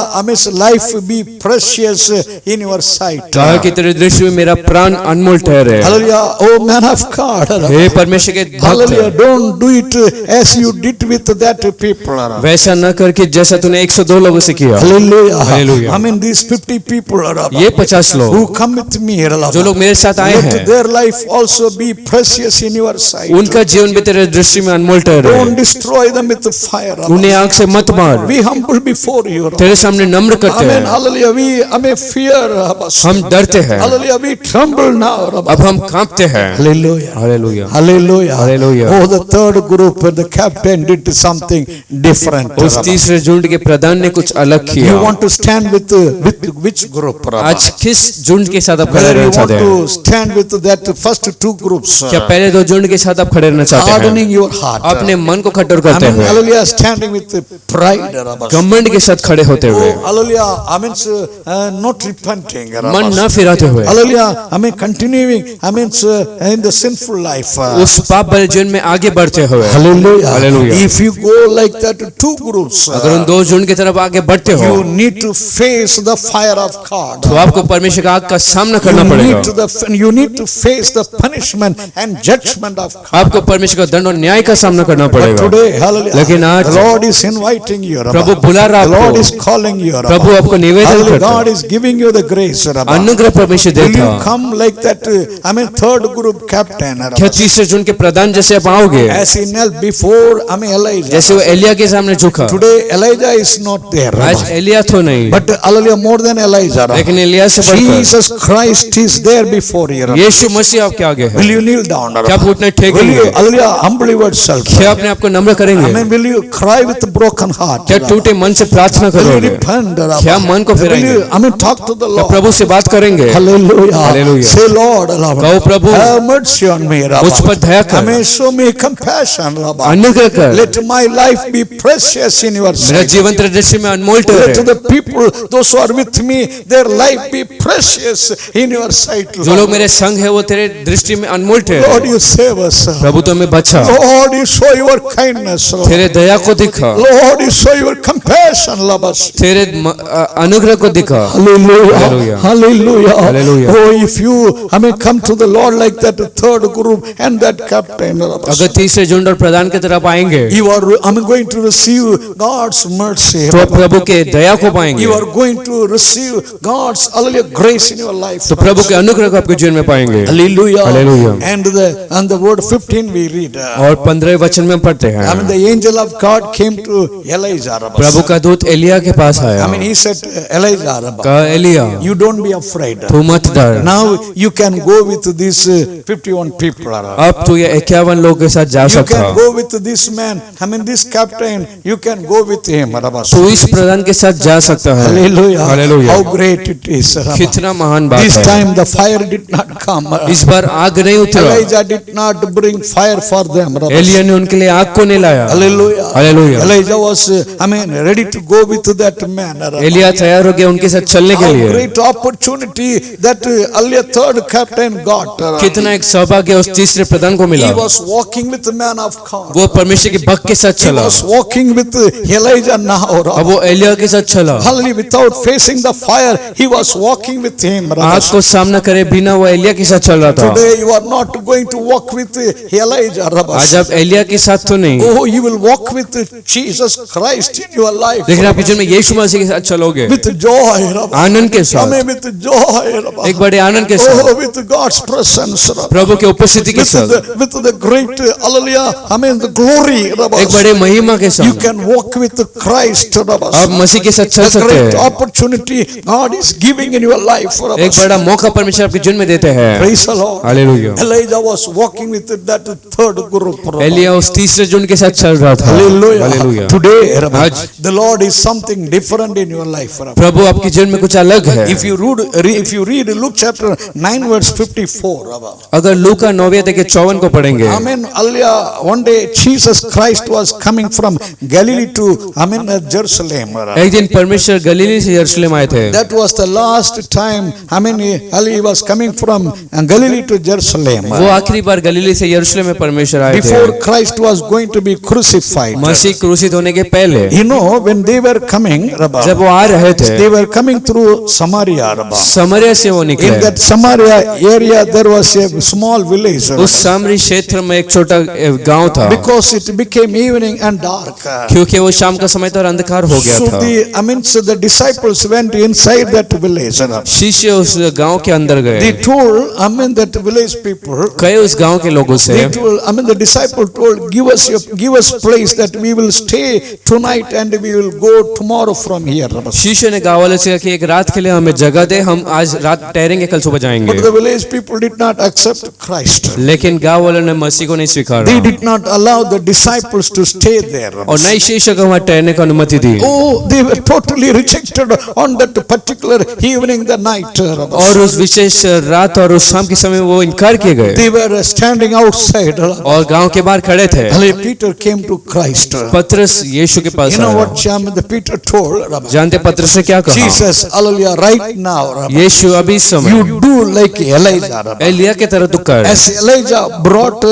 life be precious in your sight. कहा कि तेरे दृष्टि में मेरा प्राण अनमोल ठहरे। Hallelujah. Oh man of God. हे परमेश्वर के Hallelujah. भक्त, Don't do it as you did with that people. वैसा न करके जैसा तूने 102 लोगों से किया। Hallelujah. Hallelujah. These 50 people ये 50 लोग who come with me, जो लोग मेरे साथ आए let हैं, their life also be precious in your sight. उनका जीवन भी तेरे दृष्टि में अनमोल ठहरे। Don't destroy them with the fire. उन्हें आग से मत मार, We humble before you. तेरे सामने नम्र करते Amen. हैं, Hallelujah. We fear. हम डरते हैं, Hallelujah. We tremble now. अब हम कांपते हैं। Hallelujah. Hallelujah, Hallelujah. Hallelujah. Oh, the third group, the captain did something different. उस तीसरे झुंड के प्रधान ने कुछ अलग You किया। want to stand with which group? आज किस झुंड के साथ आप खड़े Whether you रहना want चाहते हैं? to stand with that first two groups, क्या पहले दो झुंड के साथ आप खड़े रहना चाहते हैं? hardening your heart. अपने मन को कठोर करते Amen. हुए, Hallelujah. Standing with pride. घमंड के साथ खड़े होते हुए, Oh, hallelujah. I mean, not repenting. मन न फिराते हुए, Hallelujah. I mean, continuing. I mean, in the sinful life. उस पाप भरे जीवन में आगे बढ़ते हुए। Hallelujah. Hallelujah. If you go like that, two groups, अगर उन दो झुंड की तरफ आगे बढ़ते हो, you need to face the fire of God. तो आपको परमेश्वर का आग का सामना You करना पड़ेगा। need to face the punishment and judgment of God. आपको परमेश्वर का दंड और न्याय का सामना करना But पड़ेगा। today, hallelujah, लेकिन आज the Lord is inviting you. प्रभु बुला रहा The Lord आपको, is calling you. प्रभु आपको निवेदन Hallelujah. करता God है, is giving you the grace. अनुग्रह परमेश्वर Will देता you है। come like that? I mean, third group captain. क्या तीसरे झुंड के प्रधान जैसे आप आओगे? As he knelt before, I mean, Elijah. जैसे वो एलिया के सामने झुका। Today, Elijah is not there. आज एलिया तो नहीं, But hallelujah, more than Elijah. लेकिन एलिया से बढ़कर Jesus Christ is there before you. यीशु मसीह आपके आगे है। Will you kneel down? क्या आप घुटने Will टेकेंगे? you, hallelujah, humble yourself? क्या अपने आप को नम्र करेंगे? Amen. Will you cry with a broken heart? क्या टूटे मन से प्रार्थना Will you करोगे? repent? क्या मन को Will फिराएंगे? you, I mean, talk to the क्या Lord. प्रभु से बात करेंगे? Hallelujah. Hallelujah. Say, Lord, कहो प्रभु, have mercy on me. मुझ पर दया कर, Amen. Show me compassion. अनुग्रह कर, Let my life be precious in your मेरा sight. जीवन तेरे दृष्टि में अनमोल Let ठहरे। the people, those who are with me, their life be precious in your sight. जो लोग मेरे संग है वो तेरे दृष्टि में अनमोल Lord, ठहरे। you save us. प्रभु तो हमें बचा, Lord, you show your kindness. Lord, तेरे दया को दिखा, you show your compassion. Love us. तेरे अनुग्रह को दिखा। Hallelujah. Hallelujah. Hallelujah. Hallelujah. Oh, if you, I mean, come to the Lord like that third group and that captain. अगर तीसरे झुंड और प्रधान की तरफ आएंगे, You are, I mean, going to receive God's mercy. तो प्रभु के दया को पाएंगे, You are going to receive God's hallelujah grace in your life. तो प्रभु के अनुग्रह को आपके जीवन में पाएंगे। Hallelujah. Hallelujah. And the word 15 we read. और 15वें वचन में हम पढ़ते हैं, I mean, the angel of God came to Elijah. प्रभु का दूत एलिया के पास आया, I mean, he said, Elijah, कहा Elia you don't be afraid. तू मत डर, Now you can go with these 51 people. अब तू ये 51 लोगों के साथ जा You सकता can है। go with this man. I mean, this captain. You can go with him. तू इस प्रधान के साथ जा सकता है। Hallelujah. Hallelujah. How great it is. कितना महान बात This है। time the fire did not come. इस बार आग नहीं उतरा, Elijah did not bring fire for them. Elia ने उनके लिए आग को नहीं लाया। Hallelujah. Hallelujah. Elijah was, I mean, ready to go with that man. Elia तैयार हो गया उनके साथ चलने के How लिए। great opportunity that earlier third captain got. कितना एक सौभाग्य उस तीसरे प्रधान को मिला। He was walking with the man of God. वो परमेश्वर के भक्त के साथ He चला, was walking with Elijah now. अब वो एलिया के साथ चला। Hallelujah. Without facing the fire, he was walking with him. आग को सामना करे बिना वो एलिया के साथ चल रहा था। Today you are not going to walk with Elijah. आज आप एलिया के साथ तो नहीं, Oh, you will walk with Jesus Christ in your life. लेकिन आप जीवन में यीशु मसीह के साथ चलोगे, With joy. आनंद के साथ, Amen. With joy. एक बड़े आनंद के साथ, Oh, with God's presence. प्रभु के उपस्थिति के साथ, With the great, hallelujah, I mean the glory. एक बड़े महिमा के You साथ can walk with Christ. आप मसीह के साथ चल The सकते great हैं। opportunity God is giving in your life. एक बड़ा मौका परमेश्वर आपके जीवन में देते हैं। Praise the Lord. Hallelujah. Elijah was walking with that third group. Elia उस तीसरे झुंड के साथ चल रहा था। Hallelujah. हालेलुया। Today, आज the Lord is something different in your life. प्रभु आपके जीवन में कुछ अलग है। If you read Luke chapter 9 verse 54. अगर लूका 9वें अध्याय के 54 को पढ़ेंगे, Amen. One day Jesus Christ was coming from Galilee to Jerusalem. एक दिन परमेश्वर गलीली से यरूशलेम आए थे। That was the last time. He was coming from Galilee to Jerusalem. वो आखिरी बार गलीली से यरूशलेम में परमेश्वर आए थे, Before Christ was going to be crucified. मसीह क्रूसित होने के पहले। You know, when they were coming, जब वो आ रहे थे, they were coming through Samaria. समरिया से वो In निकले। that Samaria area, there was a small village. उस सामरी क्षेत्र में एक छोटा गांव था, Because it became evening and dark. क्योंकि वो शाम का समय था और अंधकार हो गया So था। so the disciples went inside that village. शिष्य उस गांव के अंदर They गए, told, that village people, कई उस गांव के लोगों से, they told, the disciple told, give us place that we will stay tonight and we will go tomorrow from here. शिष्य ने गांव वाले से कहा कि एक रात के लिए हमें जगह दे, हम आज रात ठहरेंगे, कल सुबह जाएंगे। But the village people did not accept Christ. लेकिन गांव वालों ने मसीह को नहीं स्वीकारा They did not allow the disciples to stay there. और नई शिष्य को वहां ठहरने की अनुमति दी। Oh, they were totally rejected on that particular evening, the night. और उस विशेष रात और उस शाम के समय वो इनकार किए गए They were standing outside. और गांव के बाहर खड़े थे। Peter came to Christ. पतरस यीशु के पास You know आया। what the Peter told? जानते पतरस ने क्या कहा? Jesus, hallelujah, right now. यीशु अभी इस समय You do like Elijah. Elia के तरह तू कर, As Elijah brought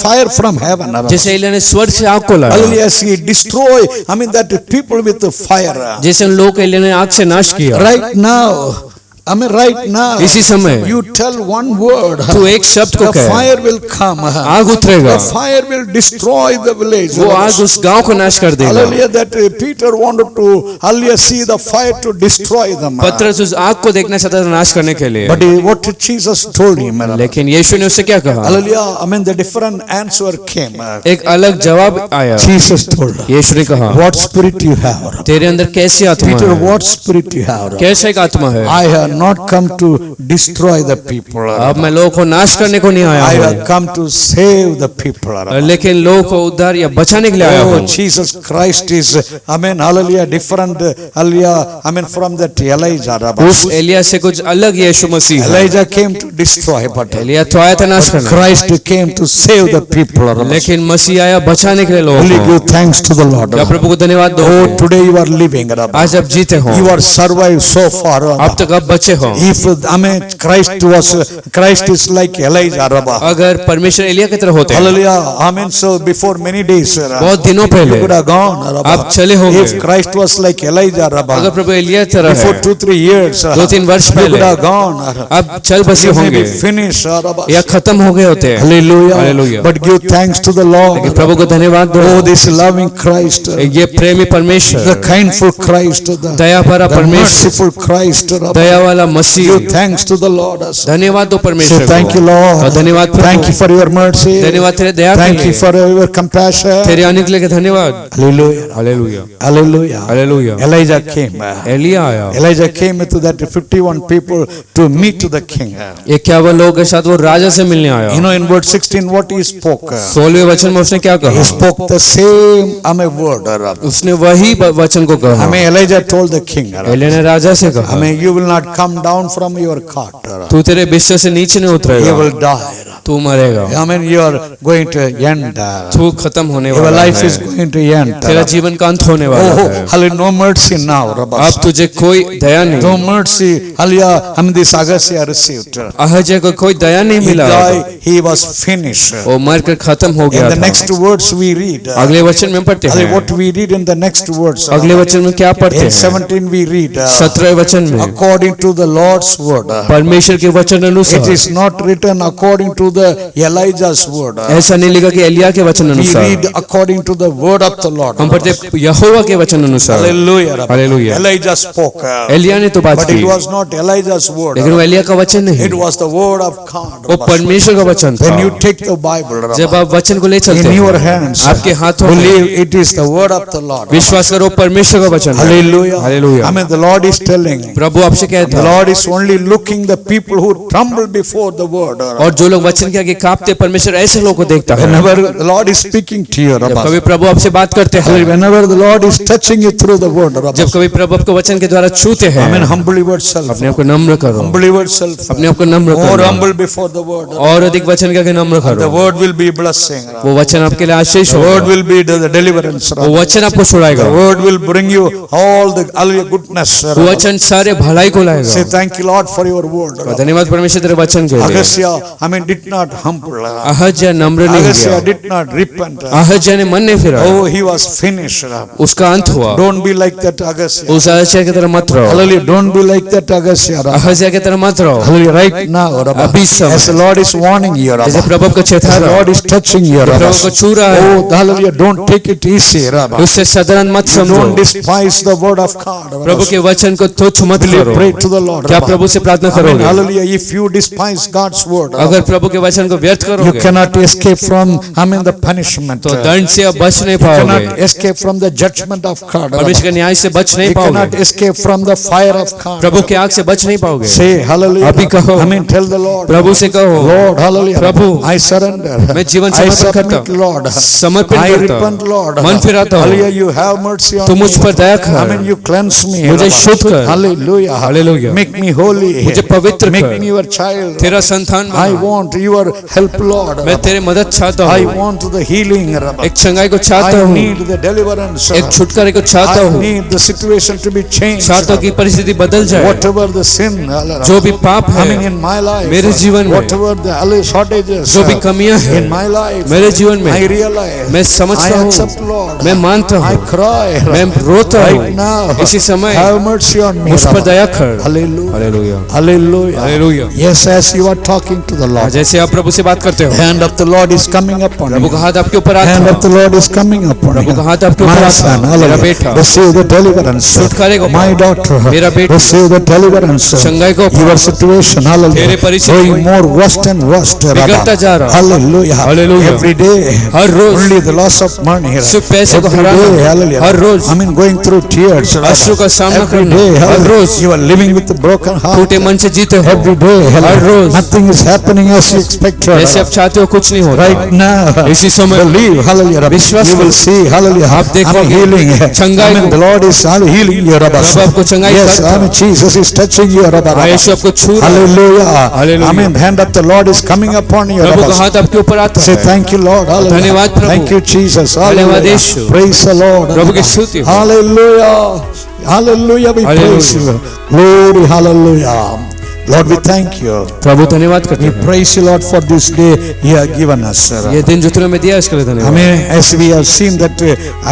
fire from heaven. जैसे एलिया ने स्वर्ग से आग को लाया, Hallelujah, he destroyed, that people with the fire. जैसे उन लोगों को एलिया ने आग से नाश किया। Right now, right now, इसी समय you tell one word, तू एक शब्द को the कहे, fire will come. आग उतरेगा, The fire will destroy the village. वो आग उस गांव को नाश कर देगा। Hallelujah, that Peter wanted to, hallelujah, see the fire to destroy them. पतरस उस आग को देखना चाहता था नाश करने के लिए, But what Jesus told him, लेकिन यीशु ने उससे क्या कहा? hallelujah, the different answer came. एक अलग जवाब आया। Jesus told, यीशु ने कहा, what spirit you have? तेरे अंदर कैसी आत्मा Peter, है? what spirit you have? कैसा एक आत्मा है? I have not come to destroy the people. अब मैं लोगों को नाश करने को नहीं आया I हूँ, have come to save the people. लेकिन लोगों को उद्धार या बचाने के लिए आया Oh, हूँ। Jesus Christ is, hallelujah, different, hallelujah, from that Elijah. उस एलिया से कुछ अलग यीशु मसीह है। Elijah came to destroy, but Elia तो आया था नाश करने, Christ came to save the people. लेकिन मसीह आया बचाने के लिए लोगों Only को। give thanks to the Lord. क्या प्रभु को धन्यवाद दो? Oh, today you are living. आज आप जीते हो, You are survived so far. अब तक आप बचे हो। If Christ is like Elijah. अगर परमेश्वर एलिया की तरह होते, Hallelujah. So before many days, बहुत दिनों you पहले could have gone. आप चले होंगे। If Christ was like Elijah, अगर प्रभु एलिया की तरह before है, 2-3 years, 2-3 वर्ष you could पहले have gone. आप चल बसे You may होंगे be finished. या खत्म हो गए होते। Hallelujah. Hallelujah. But give thanks to the Lord. लेकिन प्रभु को धन्यवाद दो। Oh, this loving Christ, ये प्रेमी परमेश्वर, the kindful Christ, the दया भरा परमेश्वर, merciful Christ. दया वाला मसीह, Give thanks to the Lord. धन्यवाद दो Say परमेश्वर thank को। you, Lord. धन्यवाद प्रभु। Thank you for your mercy. धन्यवाद तेरे दया के Thank you लिए, for your compassion. तेरे आने के लिए धन्यवाद। Hallelujah. Hallelujah, Hallelujah. Hallelujah. Elijah came. Elia आया, Elijah came to that 51 people to meet the king. 51 लोगों के साथ वो राजा से मिलने आया। You know, in verse 16, what he spoke? 16वें वचन में उसने क्या He कहा? spoke the same word. उसने वही वचन को कहा। Elijah told the king, Elia ने राजा से कहा, you will not come down from your cart. तू तेरे बिस्तर से नीचे नहीं You उतरेगा, will die. तू मरेगा, You are going to end. तू खत्म होने Your वाला life is है, going to end. तेरा जीवन का अंत होने वाला Oh, है। hallelujah, no mercy now. अब तुझे कोई दया नहीं, No mercy. Hallelujah, this Agasiya received. अहज्या को कोई दया नहीं He मिला, died, he was finished. वो मरकर खत्म हो In गया the था। next words we read. अगले वचन में पढ़ते हैं, What we read in the next words. अगले वचन में क्या पढ़ते In हैं? 17 we read. 17वें वचन में, According to the Lord's word. परमेश्वर के वचन It अनुसार, is not written according to the Elijah's word. ऐसा नहीं लिखा कि एलिया के वचन We अनुसार, read according to the word of the Lord. हम पढ़ते यहोवा के वचन अनुसार। Hallelujah. Hallelujah. Elijah spoke. Elia ने तो बात But की, it was not Elijah's word. लेकिन वो एलिया का वचन नहीं, It was the word of God. वो परमेश्वर का वचन था। When you take the Bible जब आप वचन को ले चलते in your हैं hands, आपके हाथों में, believe it is the word of the Lord. विश्वास करो परमेश्वर का वचन है। Hallelujah. Hallelujah. The Lord is telling. प्रभु आपसे कहता The है, Lord is only looking the people who tremble before the word. और जो लोग वचन के आगे कांपते, परमेश्वर ऐसे लोगों को देखता है। Whenever the Lord is speaking to you, जब कभी प्रभु आपसे बात करते हैं, whenever the Lord is touching you through the word, जब कभी प्रभु आपको वचन के द्वारा छूते हैं, humble yourself. अपने आप को नम्र करो, Humble yourself. अपने आप को नम्र More करो, humble before the word. और अधिक वचन के आगे नम्र The करो। word will be blessing. वो वचन आपके लिए आशीष The word होगा, will be the deliverance. वो वचन आपको छुड़ाएगा, The word will bring you all the goodness. वो वचन सारे भलाई को लाएगा। Say thank you, Lord, for your word. धन्यवाद परमेश्वर तेरे वचन के लिए। Agasiya, did not humble. अहज्या नम्र नहीं Agasiya हुआ, did not repent. अहज्या ने मन नहीं फिरा, Oh, he was finished. उसका अंत हुआ। Don't be like that, Agasiya. उस अहज्या की तरह मत रहो, Hallelujah. Don't be like that, Agasiya. अहज्या की तरह मत रहो। Hallelujah. Right now, अभी इस समय, as the Lord is warning you, जैसे प्रभु को चेता as the रहा, Lord is touching you, प्रभु को छू रहा है, oh, hallelujah. Don't take it easy. उससे साधारण मत समझो, Don't despise the word of God. प्रभु के वचन को तुच्छ मत करो। Pray to the Lord. क्या प्रभु से प्रार्थना Amen. करोगे? Hallelujah. If you despise God's word, अगर प्रभु के वचन को व्यर्थ you करोगे cannot escape from, the punishment. तो दंड से अब बच नहीं You पाओगे, cannot escape from the judgment of God. परमेश्वर के न्याय से बच नहीं You cannot पाओगे, escape from the fire of God. प्रभु के आग से बच नहीं पाओगे। Say hallelujah. अभी कहो, Tell the Lord. प्रभु से कहो, Lord, hallelujah. Prabhu, I surrender. मैं जीवन I समर्पण करता submit, Lord. समर्पित I करता repent, Lord. मन फिराता हूँ, Hallelujah. You have mercy on तू me. मुझ पर दया कर, You cleanse me. मुझे शुद्ध कर, Hallelujah. Hallelujah. Make me holy. मुझे पवित्र Make कर, me your child. तेरा संतान I बना। want your help, Lord. मैं तेरे मदद चाहता I हूँ, want the healing. एक चंगाई को चाहता I हूँ, need the deliverance. एक छुटकारे को चाहता I हूँ, need the situation to be changed. चाहता हूँ कि परिस्थिति बदल जाए, Whatever the sin, जो भी पाप है in my life, मेरे जीवन में, whatever the shortages, जो भी कमियां हैं in my life, मेरे जीवन में, I realize, मैं समझता I हूँ, accept, Lord. मैं मानता I हूँ, cry, मैं रोता right हूँ, now. इसी समय Have mercy on me. मुझ पर दया कर। Hallelujah. Hallelujah, Hallelujah. Hallelujah. Yes, as you are talking to the Lord, जैसे आप प्रभु से बात करते हो, hand of the Lord is coming upon Prabhu you. का हाथ आपके ऊपर आता Hand है, of the Lord is coming upon Prabhu you. का हाथ आपके ऊपर My आता son, है, मेरा बेटा, hallelujah. Receive the deliverance. छुटकारे को My पाओ, daughter, मेरा बेटा, receive the deliverance. चंगाई को पाओ, Your situation, तेरे hallelujah, परिस्थिति going more worse and worse. बिगड़ता जा रहा है, Hallelujah. Hallelujah. Every day, her rose only the loss of money. सिर्फ पैसे को Every हराना, day, hallelujah. हर रोज going through tears. अश्रु का सामना Every करना, day, her hallelujah. Rose You are living with a broken heart. टूटे मन से जीते हो, Every day, her hallelujah. Rose Nothing is happening as you expected. जैसे आप चाहते हो कुछ नहीं होता, Right now, इसी समय believe, hallelujah. विश्वास You will करो, see, hallelujah. आप देखोगे, healing. चंगाई को, The Lord is healing you, Rabbi. प्रभु आपको चंगाई Yes, करता है, Jesus is touching you, Rabbi. यीशु आपको छू रहा है, Hallelujah. Hallelujah. The hand of the Lord is coming upon you, प्रभु का Rabbi. हाथ आपके ऊपर आता Say है, thank you, Lord. Hallelujah. धन्यवाद प्रभु, Thank you, Jesus. धन्यवाद Hallelujah. Yeshu, Praise the Lord. प्रभु की स्तुति हो, Hallelujah. Hallelujah. We praise you. Glory. Hallelujah. Lord, we thank you. प्रभु धन्यवाद करते We हैं, praise you, Lord, for this day you have given us. ये दिन जो तूने हमें दिया इसके लिए धन्यवाद। As we have seen that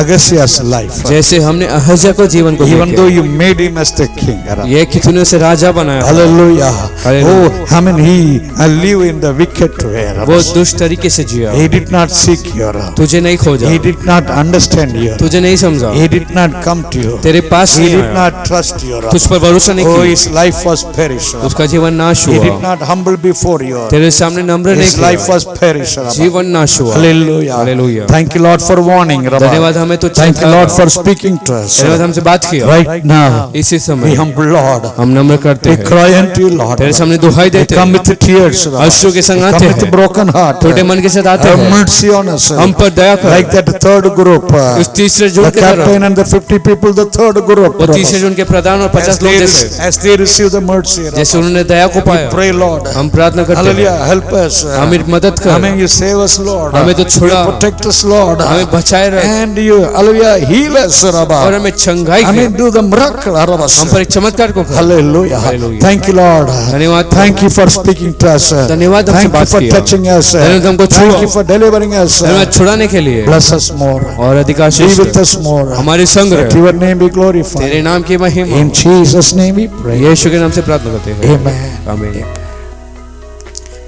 Agasia's life, जैसे हमने अहज्या को जीवन को even देखा, though you made him as the king. ये कि तूने उसे राजा बनाया, Hallelujah. Hallelujah. Oh, he live in the wicked way. वो दुष्ट तरीके से जिया, He did not seek you. तुझे नहीं खोजा, He did not understand you. तुझे नहीं समझा, He did not come to you. तेरे पास He नहीं did आया, not trust you. तुझ पर भरोसा नहीं Oh, किया, his life was perished. उसका जीवन नाश He हुआ, did not humble before you. तेरे सामने नम्र नहीं His life किया, was perished. जीवन नाश हुआ। Hallelujah. Hallelujah. Thank you, Lord, for warning. धन्यवाद हमें तो Thank you, Lord, for speaking to us. धन्यवाद हमसे बात किया, Right now, इसी we समय humble, Lord. हम नम्र करते We हैं, cry unto you, Lord. तेरे सामने दुहाई We देते come हैं, with tears. अश्रु के संग We आते come with a हैं, broken heart. छोटे मन के साथ आते Have हैं, mercy on us. हम पर दया कर, Like that third group. उस तीसरे The झुंड के तरह, captain and the 50 people, the third group. वो तीसरे झुंड के प्रधान और 50 लोग जैसे, As they receive the mercy. जैसे उन्होंने दया को पाया, Pray, Lord. हम प्रार्थना करते हैं, Hallelujah. Help us. हमें मदद कर, You save us, Lord. हमें तो छुड़ा, You protect us, Lord. हमें बचाए रख, And you, hallelujah, heal us, और Rabba. हमें चंगाई कर, Do the miracle, Rabba. हम पर एक चमत्कार को कर। Hallelujah. Hallelujah. Thank you, Lord. धन्यवाद, Thank you for speaking to us. धन्यवाद हमसे Thank you बात for किया, touching us. धन्यवाद हमको Thank छुआ, you for delivering us. धन्यवाद छुड़ाने के लिए, Bless us more. और अधिक Be Ashish with they, us more. हमारे संग Let रहे, your name be glorified. तेरे नाम की महिमा, In Jesus' name we pray. यीशु के नाम से प्रार्थना करते हैं, Amen. आमीन।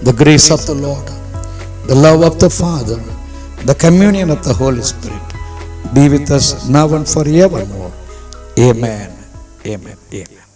The grace of the Lord, the love of the Father, the communion of the Holy Spirit be with us now and forevermore. Amen. Amen. Amen.